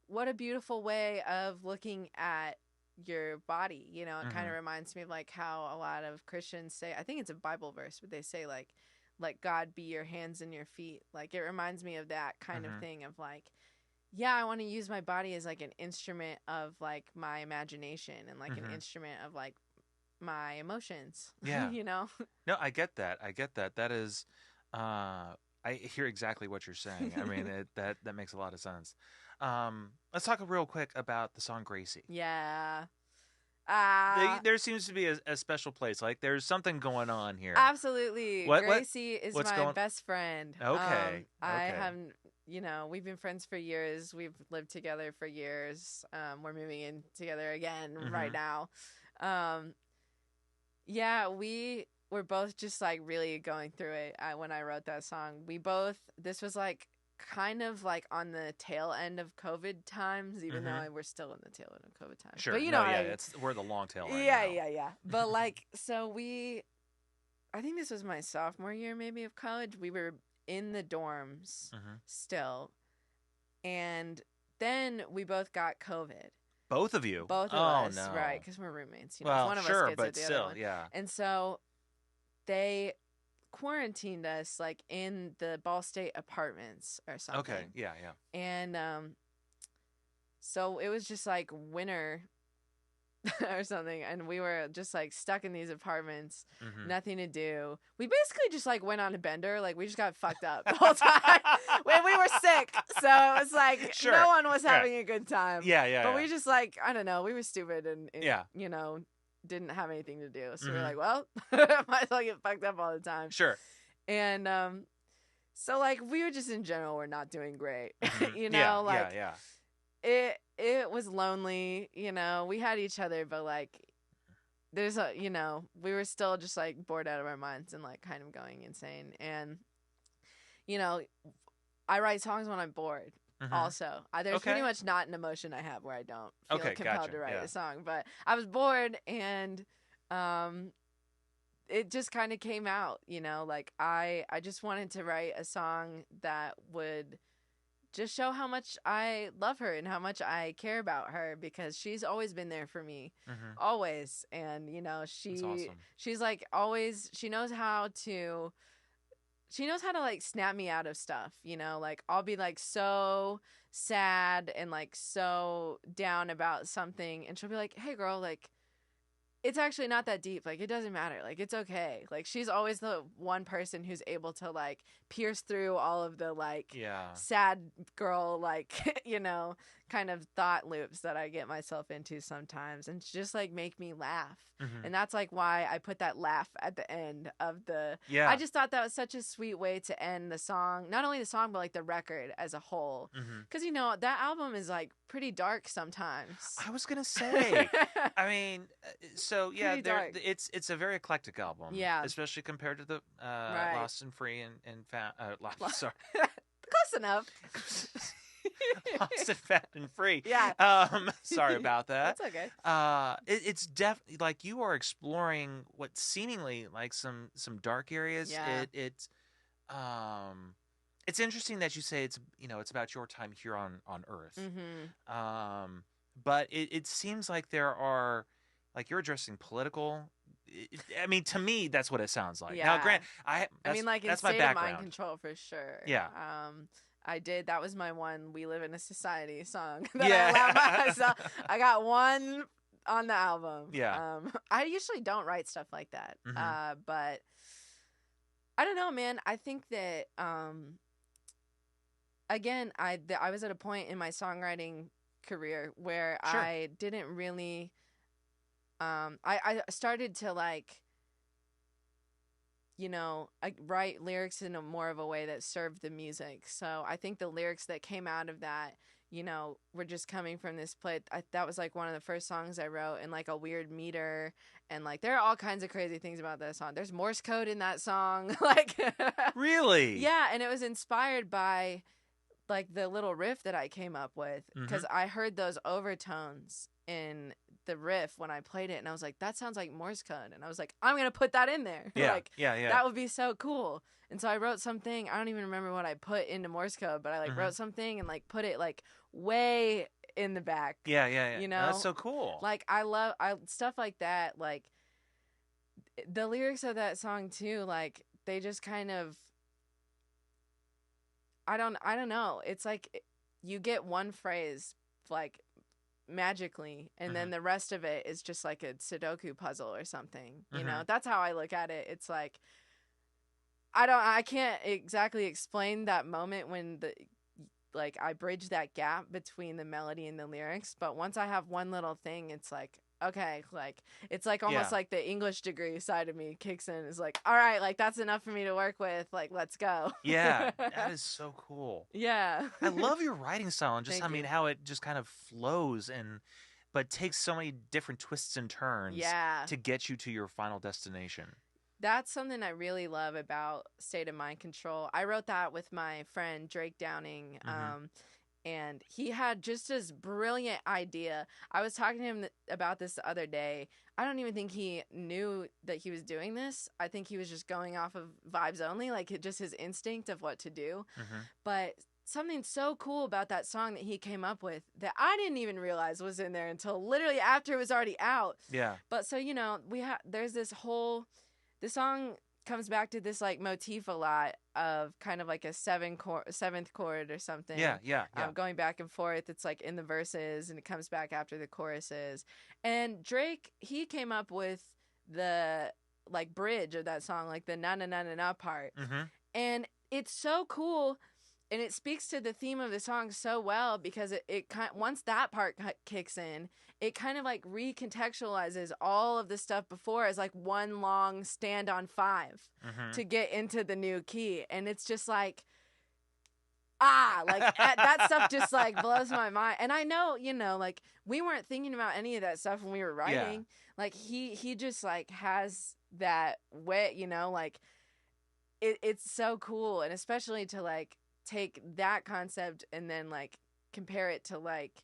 what a beautiful way of looking at your body, you know. It kind of reminds me of like how a lot of Christians say, I think it's a Bible verse, but they say like God be your hands and your feet. Like it reminds me of that kind of thing of like, yeah, I want to use my body as like an instrument of like my imagination and like an instrument of like my emotions. Yeah. You know? No, I get that. That is, I hear exactly what you're saying. I mean, that makes a lot of sense. Let's talk real quick about the song Gracie. Yeah. There seems to be a special place. Like there's something going on here. Absolutely. Gracie is my best friend. Okay. I haven't, you know, we've been friends for years. We've lived together for years. We're moving in together again right now. Yeah, we were both just like really going through it when I wrote that song. This was like kind of like on the tail end of COVID times, even though we're still in the tail end of COVID times. Sure. But you know, we're the long tail end. Yeah. But like, so I think this was my sophomore year maybe of college. We were in the dorms still. And then we both got COVID. Both of you? Both of us, no. Right, because we're roommates. You know, well, one of sure, us gets but it, the still, other one. yeah. And so they quarantined us like in the Ball State apartments or something. Okay, yeah. And so it was just like winter or something, and we were just like stuck in these apartments, nothing to do. We basically just like went on a bender, like we just got fucked up the whole time. When we were sick, so it was like no one was having a good time. Yeah. But we just like, I don't know, we were stupid and you know, didn't have anything to do, so we were like, well, might as well get fucked up all the time. Sure. And so like we were just in general, we're not doing great. You know, yeah. It was lonely, you know. We had each other, but like there's a, you know, we were still just like bored out of our minds and like kind of going insane. And you know, I write songs when I'm bored. Also, there's pretty much not an emotion I have where I don't feel compelled to write a song. But I was bored, and it just kind of came out, you know. Like I just wanted to write a song that would just show how much I love her and how much I care about her, because she's always been there for me, always. And you know, she's like always, she knows how to like snap me out of stuff, you know. Like I'll be like so sad and like so down about something, and she'll be like, hey girl, like it's actually not that deep, like it doesn't matter, like it's okay. Like she's always the one person who's able to like pierce through all of the like sad girl like you know, kind of thought loops that I get myself into sometimes, and just like make me laugh. And that's like why I put that laugh at the end of the I just thought that was such a sweet way to end the song, not only the song but like the record as a whole, because you know that album is like pretty dark sometimes. I was gonna say, I mean, so yeah, it's a very eclectic album, especially compared to the Lost and Free and sorry, close enough. Lost and Fat and Free. Yeah. Sorry about that. That's okay. It's definitely like you are exploring what seemingly like some dark areas. Yeah. It's interesting that you say it's, you know, it's about your time here on Earth. But it seems like there are, like, you're addressing political. I mean, to me, that's what it sounds like. Yeah. Now, Grant, I mean, like, in that's State my of background. Mind Control for sure. Yeah. I did. That was my one "We Live in a Society" song that Yeah. I allowed myself. I got one on the album. Yeah. I usually don't write stuff like that. Mhm. But I don't know, man. I think that again, I was at a point in my songwriting career where Sure. I didn't really I started to like, you know, I write lyrics in a more of a way that served the music. So I think the lyrics that came out of that, you know, were just coming from this place. That was like one of the first songs I wrote in like a weird meter. And like, there are all kinds of crazy things about that song. There's Morse code in that song. Like, Really? yeah. And it was inspired by like the little riff that I came up with, because I heard those overtones in the riff when I played it, and I was like, that sounds like Morse code, and I was like, I'm gonna put that in there. Yeah. Like, Yeah. that would be so cool. And so I wrote something, I don't even remember what I put into Morse code, but I like wrote something and like put it like way in the back. Yeah. You know, That's so cool. like I love stuff like that. Like the lyrics of that song too, like they just kind of, I don't know. It's like you get one phrase like magically, and then the rest of it is just like a Sudoku puzzle or something. You know, that's how I look at it. It's like I can't exactly explain that moment when I bridge that gap between the melody and the lyrics, but once I have one little thing, it's like, okay, like it's like almost like the English degree side of me kicks in. Is like, all right, like that's enough for me to work with. Like, let's go. Yeah, that is so cool. Yeah. I love your writing style and just, Thank I mean, you. how it just kind of flows but takes so many different twists and turns to get you to your final destination. That's something I really love about State of Mind Control. I wrote that with my friend Drake Downing, and he had just this brilliant idea. I was talking to him about this the other day. I don't even think he knew that he was doing this. I think he was just going off of vibes only, like just his instinct of what to do. But something so cool about that song that he came up with that I didn't even realize was in there until literally after it was already out. Yeah. But so, you know, there's this whole, the song comes back to this like motif a lot of kind of like a seventh chord or something. Yeah. Going back and forth. It's like in the verses and it comes back after the choruses. And Drake, he came up with the like bridge of that song, like the na na na na na part. And it's so cool. And it speaks to the theme of the song so well, because it once that part kicks in, it kind of like recontextualizes all of the stuff before as like one long stand on 5 to get into the new key. And it's just like, that stuff just like blows my mind. And I know, you know, like we weren't thinking about any of that stuff when we were writing. Like he just like has that way, you know, like it's so cool. And especially to like take that concept and then like compare it to like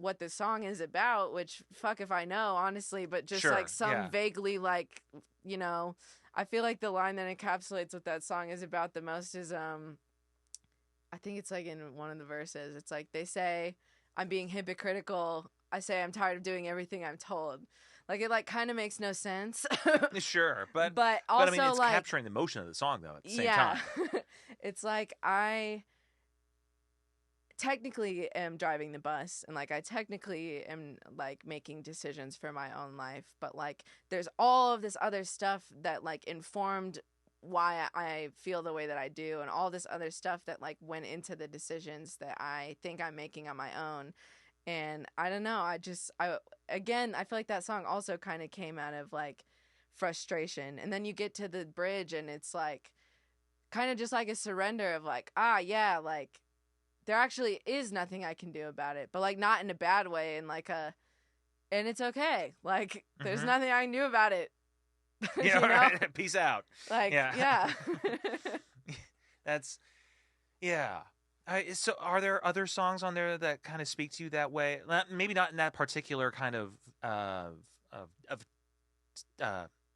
what the song is about, which fuck if I know, honestly, but just like some vaguely like, you know, I feel like the line that encapsulates what that song is about the most is I think it's like in one of the verses, it's like they say I'm being hypocritical, I say I'm tired of doing everything I'm told. Like, it, like, kind of makes no sense. Sure, but also, I mean, it's like, capturing the emotion of the song, though, at the same time. It's like I technically am driving the bus, and, like, I technically am, like, making decisions for my own life, but, like, there's all of this other stuff that, like, informed why I feel the way that I do, and all this other stuff that, like, went into the decisions that I think I'm making on my own. And I don't know, I feel like that song also kind of came out of like frustration. And then you get to the bridge and it's like kind of just like a surrender of like, yeah, like there actually is nothing I can do about it, but like not in a bad way, and like and it's okay. Like there's nothing I can do about it. Yeah, you know? Right. Peace out. Like, yeah. Yeah. So are there other songs on there that kind of speak to you that way? Maybe not in that particular kind of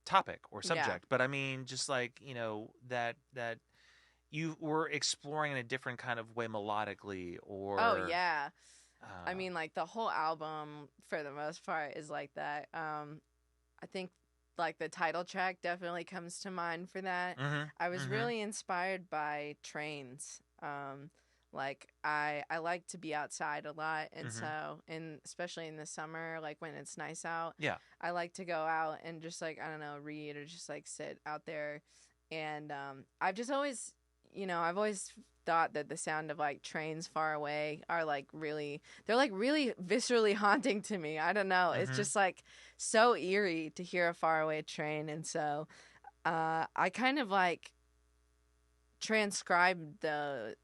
topic or subject, but I mean, just like, you know, that you were exploring in a different kind of way melodically, or... Oh, yeah. I mean, like, the whole album, for the most part, is like that. I think, like, the title track definitely comes to mind for that. I was really inspired by Trains. Like I like to be outside a lot, and Mhm. so especially in the summer, like when it's nice out, Yeah. I like to go out and just like, I don't know, read or just like sit out there. And I've just always, I've always thought that the sound of like trains far away are like they're like really viscerally haunting to me. I don't know. It's Mhm. just like so eerie to hear a faraway train. And so I kind of like transcribed the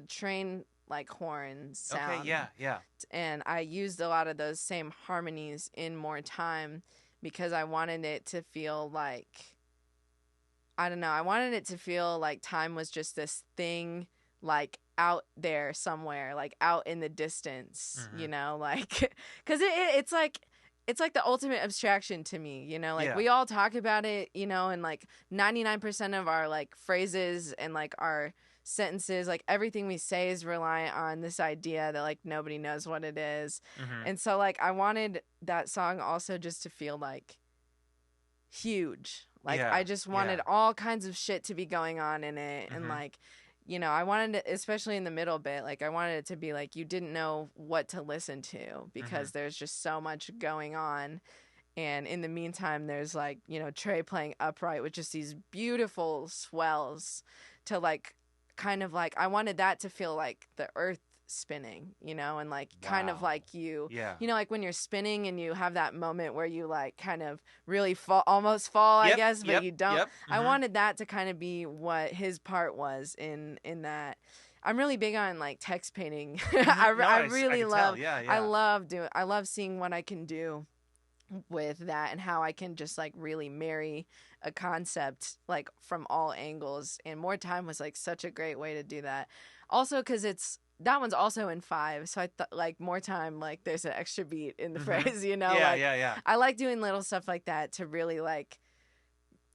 train like horn sound. Okay. Yeah. Yeah. And I used a lot of those same harmonies in More Time because I wanted it to feel like, I don't know, I wanted it to feel like time was just this thing like out there somewhere, like out in the distance, Mhm. like cuz it's like the ultimate abstraction to me, like Yeah. we all talk about it, and like 99% of our like phrases and like our sentences, like everything we say is reliant on this idea that like nobody knows what it is. Mhm. And so like I wanted that song also just to feel like huge. Like Yeah. I just wanted Yeah. all kinds of shit to be going on in it. And Mhm. like, I wanted it, especially in the middle bit, like I wanted it to be like you didn't know what to listen to because there's just so much going on. And in the meantime, there's like, Trey playing upright with just these beautiful swells to like kind of like, I wanted that to feel like the earth spinning, and like kind of Wow. like Yeah. like when you're spinning and you have that moment where you like kind of really almost fall, I Yep. guess, but Yep. you don't. Yep. I Mhm. wanted that to kind of be what his part was in that. I'm really big on like text painting. Mhm. No, I I really can love. tell. Yeah. I Yeah. love seeing what I can do with that and how I can just like really marry a concept like from all angles. And More Time was like such a great way to do that. Also, because that one's also in 5, so I thought like More Time, like there's an extra beat in the Mhm. phrase, Yeah. like Yeah. Yeah. I like doing little stuff like that to really like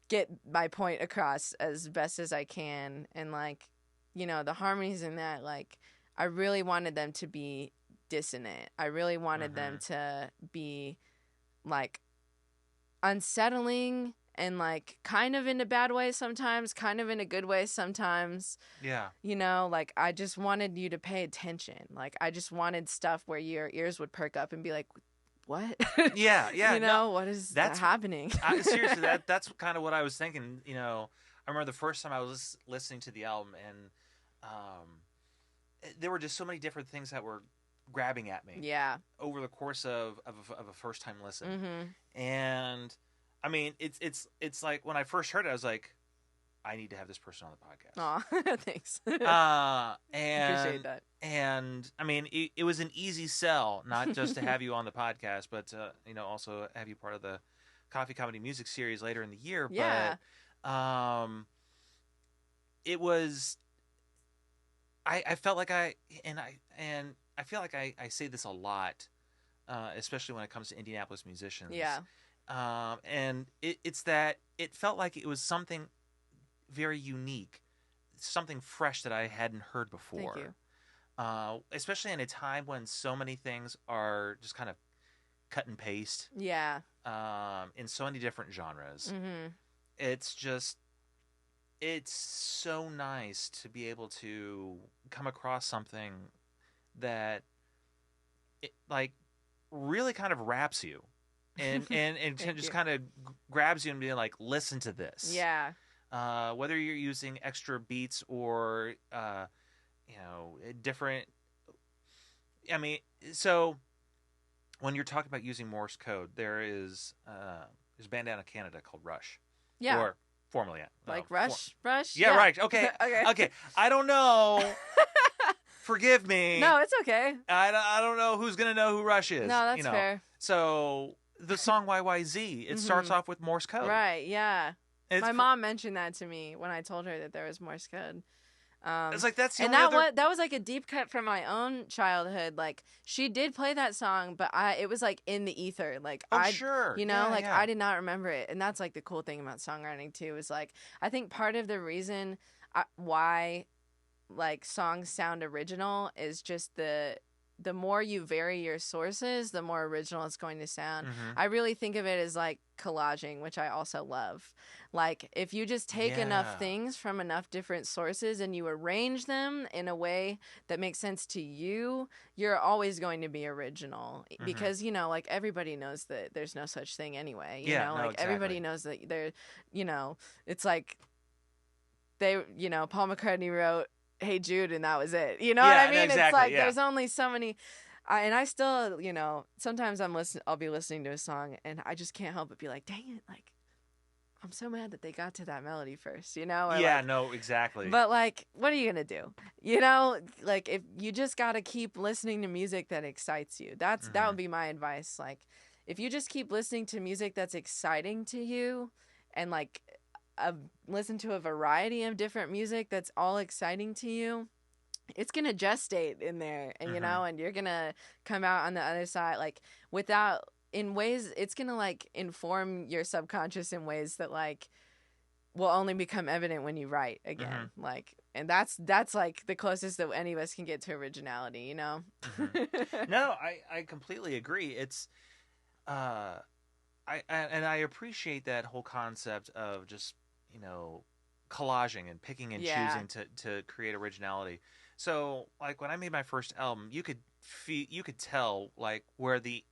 get my point across as best as I can. And like, the harmonies in that, like I really wanted them to be dissonant. I really wanted them to be like unsettling and like kind of in a bad way sometimes, kind of in a good way sometimes. Yeah. Like I just wanted you to pay attention. Like I just wanted stuff where your ears would perk up and be like, what? Yeah. Yeah. No, what is that's happening? seriously, that's kind of what I was thinking. I remember the first time I was listening to the album, and there were just so many different things that were grabbing at me. Yeah. Over the course of a first time listen, Mm-hmm. and I mean, it's like when I first heard it, I was like, I need to have this person on the podcast. Aw, thanks. And Appreciate that. And I mean, it was an easy sell, not just to have you on the podcast, but also have you part of the Coffee Comedy Music Series later in the year. Yeah. But it was. I felt like I feel like I say this a lot, especially when it comes to Indianapolis musicians. Yeah. And it's that it felt like it was something very unique, something fresh that I hadn't heard before. Thank you. Especially in a time when so many things are just kind of cut and paste. Yeah. In so many different genres. Mm-hmm. It's so nice to be able to come across something that like really kind of wraps you and just kind of grabs you and being like, listen to this. Yeah. Whether you're using extra beats or different. I mean, so when you're talking about using Morse code, there's a band out of Canada called Rush. Yeah. Or formerly, like Rush. Yeah, right. Okay. Okay. Okay. I don't know. Forgive me. No, it's okay. I don't know who's gonna know who Rush is. No, that's fair. So the song YYZ, it starts off with Morse code. Right. Yeah. It's My mom mentioned that to me when I told her that there was Morse code. It's like that's the and only that was like a deep cut from my own childhood. Like she did play that song, but it was like in the ether. Like sure, I did not remember it. And that's like the cool thing about songwriting too. Is like I think part of the reason why like songs sound original is just the the more you vary your sources, the more original it's going to sound. Mhm. I really think of it as like collaging, which I also love. Like if you just take enough Yeah. things from enough different sources and you arrange them in a way that makes sense to you, you're always going to be original. Mhm. Because, you know, like everybody knows that there's no such thing anyway. You Yeah, know, no, like everybody exactly. knows that there, you know, it's like Paul McCartney wrote Hey Jude and that was it. You know what Yeah, I no, mean? It's exactly, like yeah. there's only so many. And I still, sometimes I'll be listening to a song and I just can't help but be like, dang it, like I'm so mad that they got to that melody first, Or Yeah, like, no, exactly. but like, what are you gonna do? Like if you just gotta keep listening to music that excites you. That Mhm. would be my advice. Like, if you just keep listening to music that's exciting to you, and like, listen to a variety of different music that's all exciting to you, it's gonna gestate in there, and Mhm. and you're gonna come out on the other side like without in ways it's gonna like inform your subconscious in ways that like will only become evident when you write again. Like, and that's like the closest that any of us can get to originality, Mhm. No, I completely agree. It's and I appreciate that whole concept of just collaging and picking and Yeah. choosing to create originality. So like when I made my first album, you could tell like where the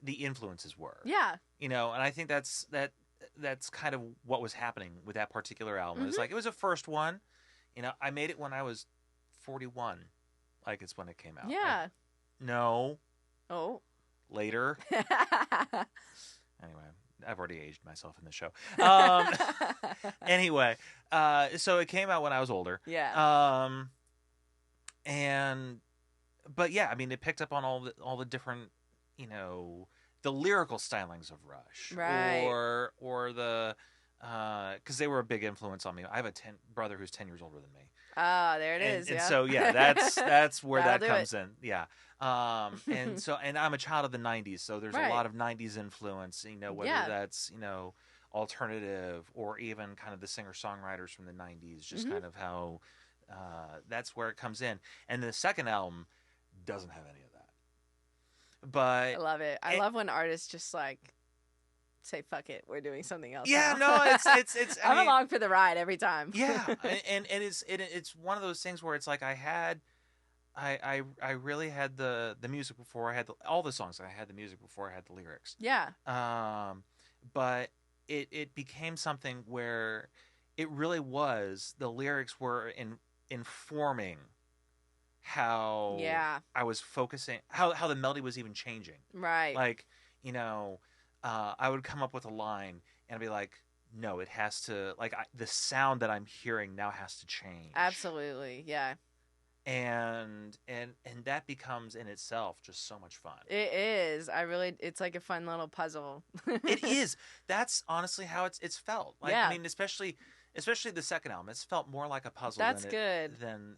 influences were. Yeah. And I think that's kind of what was happening with that particular album. It was Mhm. like it was a first one. I made it when I was 41. Like it's when it came out. Yeah. No, Oh. later. Anyway, I've already aged myself in the show. Anyway, so it came out when I was older. Yeah. But yeah, I mean, it picked up on all the different, the lyrical stylings of Rush, Right. or the, because they were a big influence on me. I have a brother who's 10 years older than me. Ah, there it and, is. And Yeah. so yeah, that's where That'll that do comes in. Yeah. And I'm a child of the 90s, so there's Right. a lot of 90s influence, whether Yeah. that's, alternative or even kind of the singer-songwriters from the 90s, just Mhm. kind of how that's where it comes in. And the second album doesn't have any of that. But I love it. I love when artists just like say fuck it, we're doing something else. yeah, now. no, it's I'm along for the ride every time. Yeah, and it's one of those things where it's like I really had the music before I had all the songs. I had the music before I had the lyrics. Yeah. But it became something where it really was the lyrics were informing how Yeah. I was focusing, how the melody was even changing. Right. Like I would come up with a line and I'd be like, no, it has to, like, the sound that I'm hearing now has to change. Absolutely. Yeah. And that becomes in itself just so much fun. It is. It's like a fun little puzzle. It is. That's honestly how it's felt. Like, Yeah. I mean, especially the second album, it's felt more like a puzzle. That's good. Than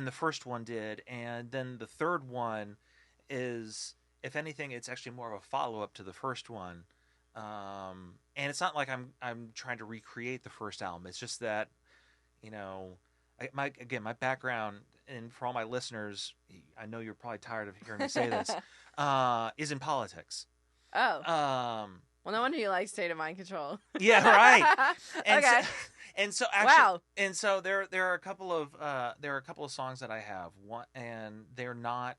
the first one did, and then the third one is, if anything, it's actually more of a follow-up to the first one. And it's not like I'm trying to recreate the first album. It's just that, my background, and for all my listeners, I know you're probably tired of hearing me say this, is in politics. Oh. Well, no wonder you like State of Mind Control. Yeah, right. And okay. So actually, wow. And so there are a couple of songs that I have, and they were not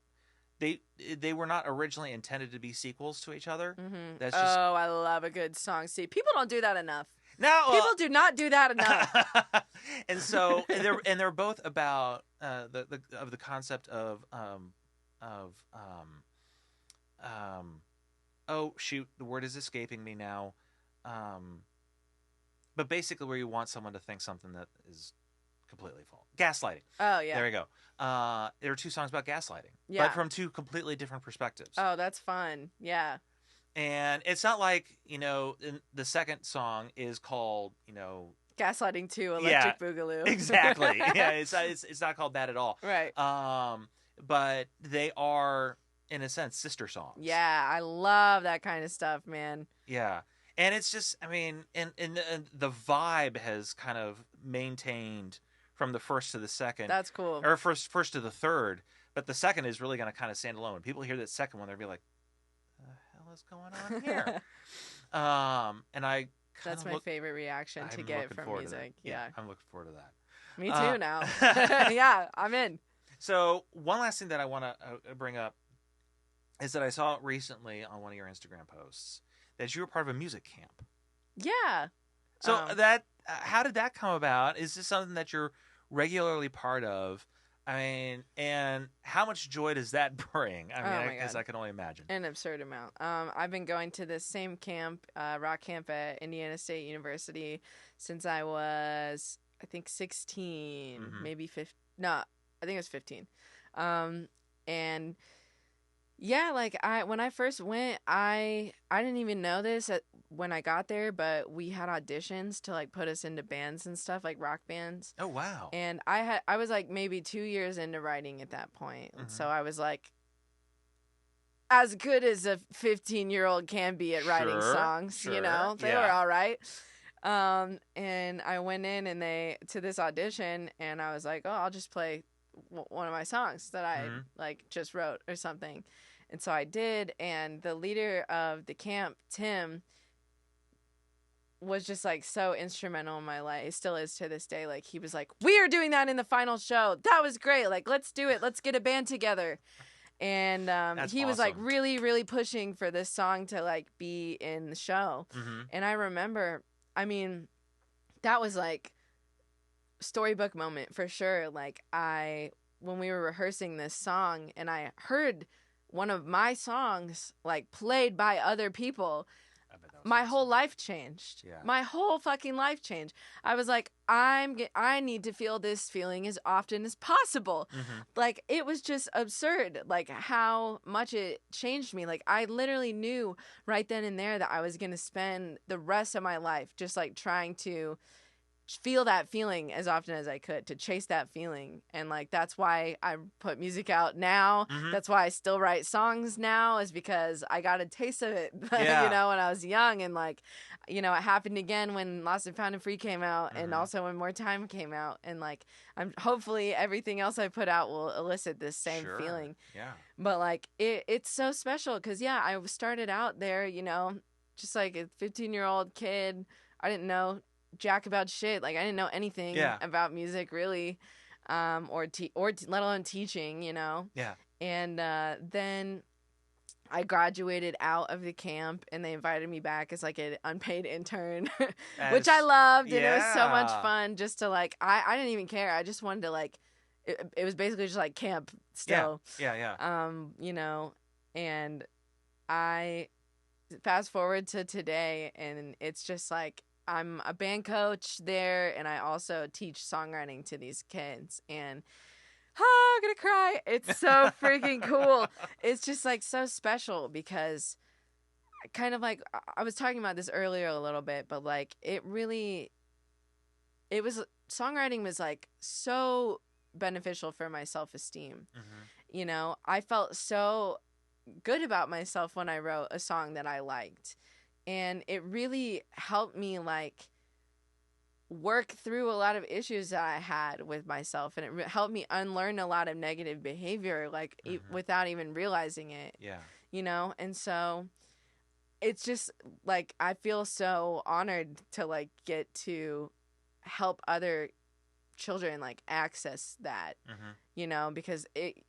originally intended to be sequels to each other. Mm-hmm. That's just, I love a good song. See, people don't do that enough. No, people do not do that enough. And so they're both about the concept of oh shoot, the word is escaping me now. But basically, where you want someone to think something that is completely false. Gaslighting. Oh, yeah. There we go. There are two songs about gaslighting, Yeah. but from two completely different perspectives. Oh, that's fun. Yeah. And it's not like, the second song is called, Gaslighting 2, Electric Boogaloo. Exactly. Yeah, it's not called that at all. Right. But they are, in a sense, sister songs. Yeah, I love that kind of stuff, man. Yeah. And it's just, I mean, and the vibe has kind of maintained from the first to the second. That's cool. Or first to the third, but the second is really going to kind of stand alone. When people hear that second one, they'll be like, "The hell is going on here?" And I that's my favorite reaction to get from music. Yeah, I'm looking forward to that. Me too now. Yeah, I'm in. So one last thing that I want to bring up is that I saw recently on one of your Instagram posts that you were part of a music camp. Yeah. So how did that come about? Is this something that you're regularly part of? I mean, and how much joy does that bring? I mean, I can only imagine. An absurd amount. I've been going to this same camp, rock camp at Indiana State University since I was, I think, 16, maybe 15. No, I think it was 15. And yeah, like when I first went, I didn't even know this when I got there, but we had auditions to like put us into bands and stuff, like rock bands. Oh wow. And I was like maybe 2 years into writing at that point. So I was like as good as a 15-year-old can be at writing songs, you know. They were all right. And I went in to this audition, and I was like, "Oh, I'll just play one of my songs that I like just wrote or something." And so I did, and the leader of the camp, Tim, was just like so instrumental in my life. He still is to this day. Like, he was like, "We are doing that in the final show. That was great. Like, let's do it. Let's get a band together." And he was like really, really pushing for this song to like be in the show. And I remember, I mean, that was like storybook moment for sure. Like when we were rehearsing this song and I heard one of my songs like played by other people, my whole life changed. Yeah. My whole fucking life changed. I was like, I need to feel this feeling as often as possible. Like, it was just absurd, like how much it changed me. Like, I literally knew right then and there that I was going to spend the rest of my life just like trying to feel that feeling as often as I could, to chase that feeling. And like, that's why I put music out now. That's why I still write songs now, is because I got a taste of it, you know, when I was young. And like, you know, it happened again when Lost and Found and Free came out, and also when More Time came out. And like, hopefully everything else I put out will elicit this same feeling. Yeah. But like, it's so special because I started out there, you know, just like a 15-year-old kid. I didn't know jack about shit. Like, I didn't know anything about music really, or let alone teaching, you know. Yeah. And then I graduated out of the camp, and they invited me back as like an unpaid intern, which I loved, and it was so much fun. Just to like, I didn't even care. I just wanted to like, it was basically just like camp still. Yeah. You know, and I fast forward to today, and it's just like, I'm a band coach there, and I also teach songwriting to these kids. And I'm gonna cry. It's so freaking cool. It's just like so special because kind of like I was talking about this earlier a little bit, but like songwriting was like so beneficial for my self-esteem. You know, I felt so good about myself when I wrote a song that I liked. And it really helped me, like, work through a lot of issues that I had with myself. And it helped me unlearn a lot of negative behavior, like, without even realizing it. Yeah. You know? And so it's just, like, I feel so honored to, like, get to help other children, like, access that, you know? Because it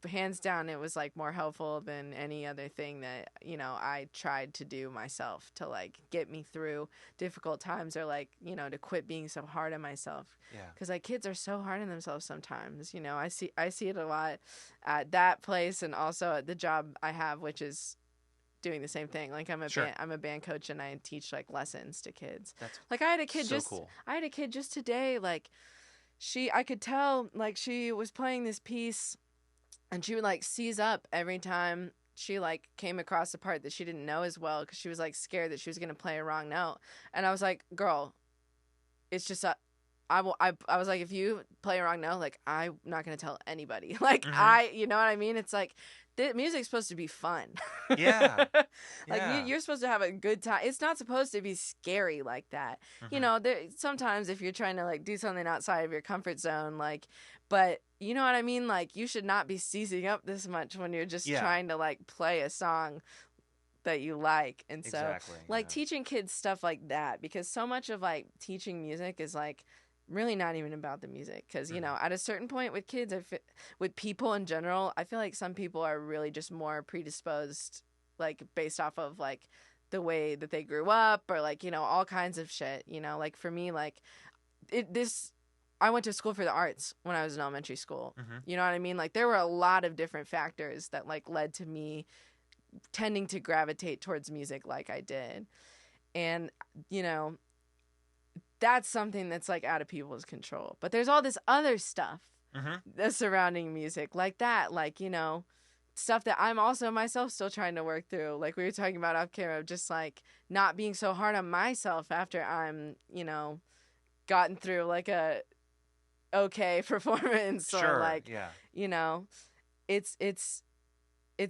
hands down, it was like more helpful than any other thing that, you know, I tried to do myself to like get me through difficult times, or like, you know, to quit being so hard on myself. Yeah. Because like, kids are so hard on themselves sometimes, you know. I see it a lot at that place, and also at the job I have, which is doing the same thing. Like, I'm a band coach, and I teach like lessons to kids. That's like, I had a kid just today, like, I could tell, like, she was playing this piece, and she would like seize up every time she like came across a part that she didn't know as well, because she was like scared that she was going to play a wrong note. And I was like, girl, it's just I was like, if you play a wrong note, like, I'm not going to tell anybody. Like, you know what I mean? It's like, the music's supposed to be fun. Yeah. Like, Yeah. you're supposed to have a good time. It's not supposed to be scary like that. You know, sometimes if you're trying to, like, do something outside of your comfort zone, like, but you know what I mean? Like, you should not be seizing up this much when you're just trying to, like, play a song that you like. And so, Exactly, like, teaching kids stuff like that, because so much of, like, teaching music is, like, really not even about the music, because you know, at a certain point with kids, with people in general, I feel like some people are really just more predisposed, like, based off of, like, the way that they grew up, or, like, you know, all kinds of shit, you know. Like, for me, like, I went to school for the arts when I was in elementary school. You know what I mean? Like, there were a lot of different factors that, like, led to me tending to gravitate towards music like I did. And, you know, that's something that's, like, out of people's control. But there's all this other stuff that's surrounding music, like that, like, you know, stuff that I'm also myself still trying to work through. Like we were talking about off camera, just, like, not being so hard on myself after I'm, you know, gotten through, like, a okay performance. Sure, or, like, yeah. you know, it's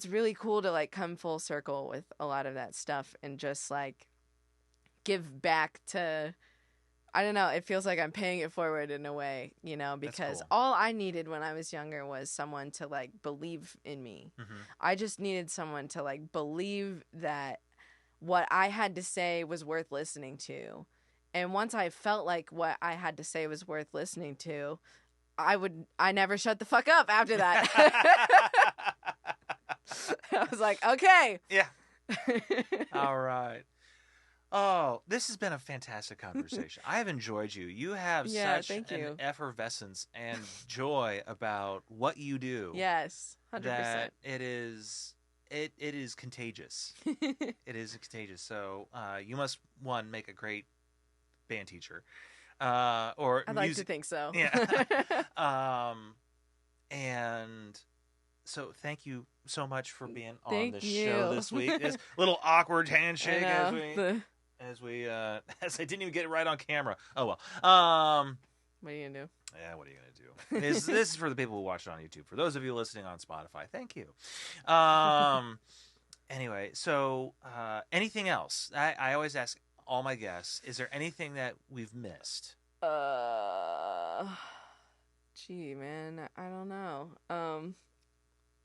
really cool to, like, come full circle with a lot of that stuff and just, like, give back to, I don't know, it feels like I'm paying it forward in a way, you know, because cool. all I needed when I was younger was someone to, like, believe in me. I just needed someone to, like, believe that what I had to say was worth listening to. And once I felt like what I had to say was worth listening to, I never shut the fuck up after that. I was like, okay. Yeah. All right. Oh, this has been a fantastic conversation. I have enjoyed you. You have such an effervescence and joy about what you do. Yes, 100%. That it is contagious. It is contagious. So you must, one, make a great band teacher. Or I'd like to think so. Yeah. And so thank you so much for being on the show this week. This little awkward handshake as I didn't even get it right on camera. Oh well. What are you gonna do? Yeah, what are you gonna do? This is for the people who watch it on YouTube. For those of you listening on Spotify, thank you. Anyway, so anything else? I always ask all my guests, is there anything that we've missed? Gee, man, I don't know.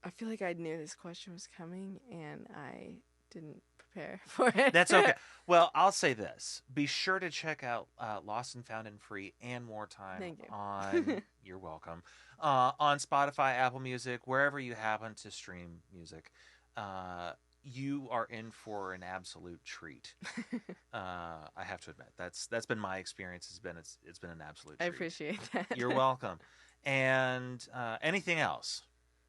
I feel like I knew this question was coming and I didn't prepare for it. That's okay. Well, I'll say this. Be sure to check out Lost and Found and Free and More Time. Thank you. On you're welcome. On Spotify, Apple Music, wherever you happen to stream music. You are in for an absolute treat. I have to admit, that's been my experience. It's been an absolute treat. I appreciate that. You're welcome. And anything else?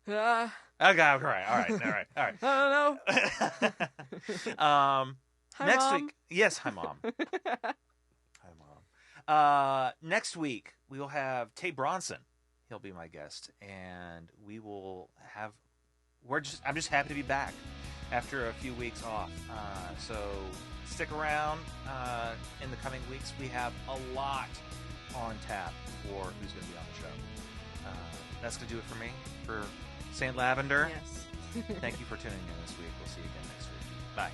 Okay, all right. I don't know. Hi, next Mom. week, yes, hi mom. Hi mom. Next week we will have Tay Bronson. He'll be my guest, and we will have. I'm just happy to be back after a few weeks off. So stick around in the coming weeks. We have a lot on tap for who's going to be on the show. That's going to do it for me. For Saint Lavender. Yes. Thank you for tuning in this week. We'll see you again next week. Bye.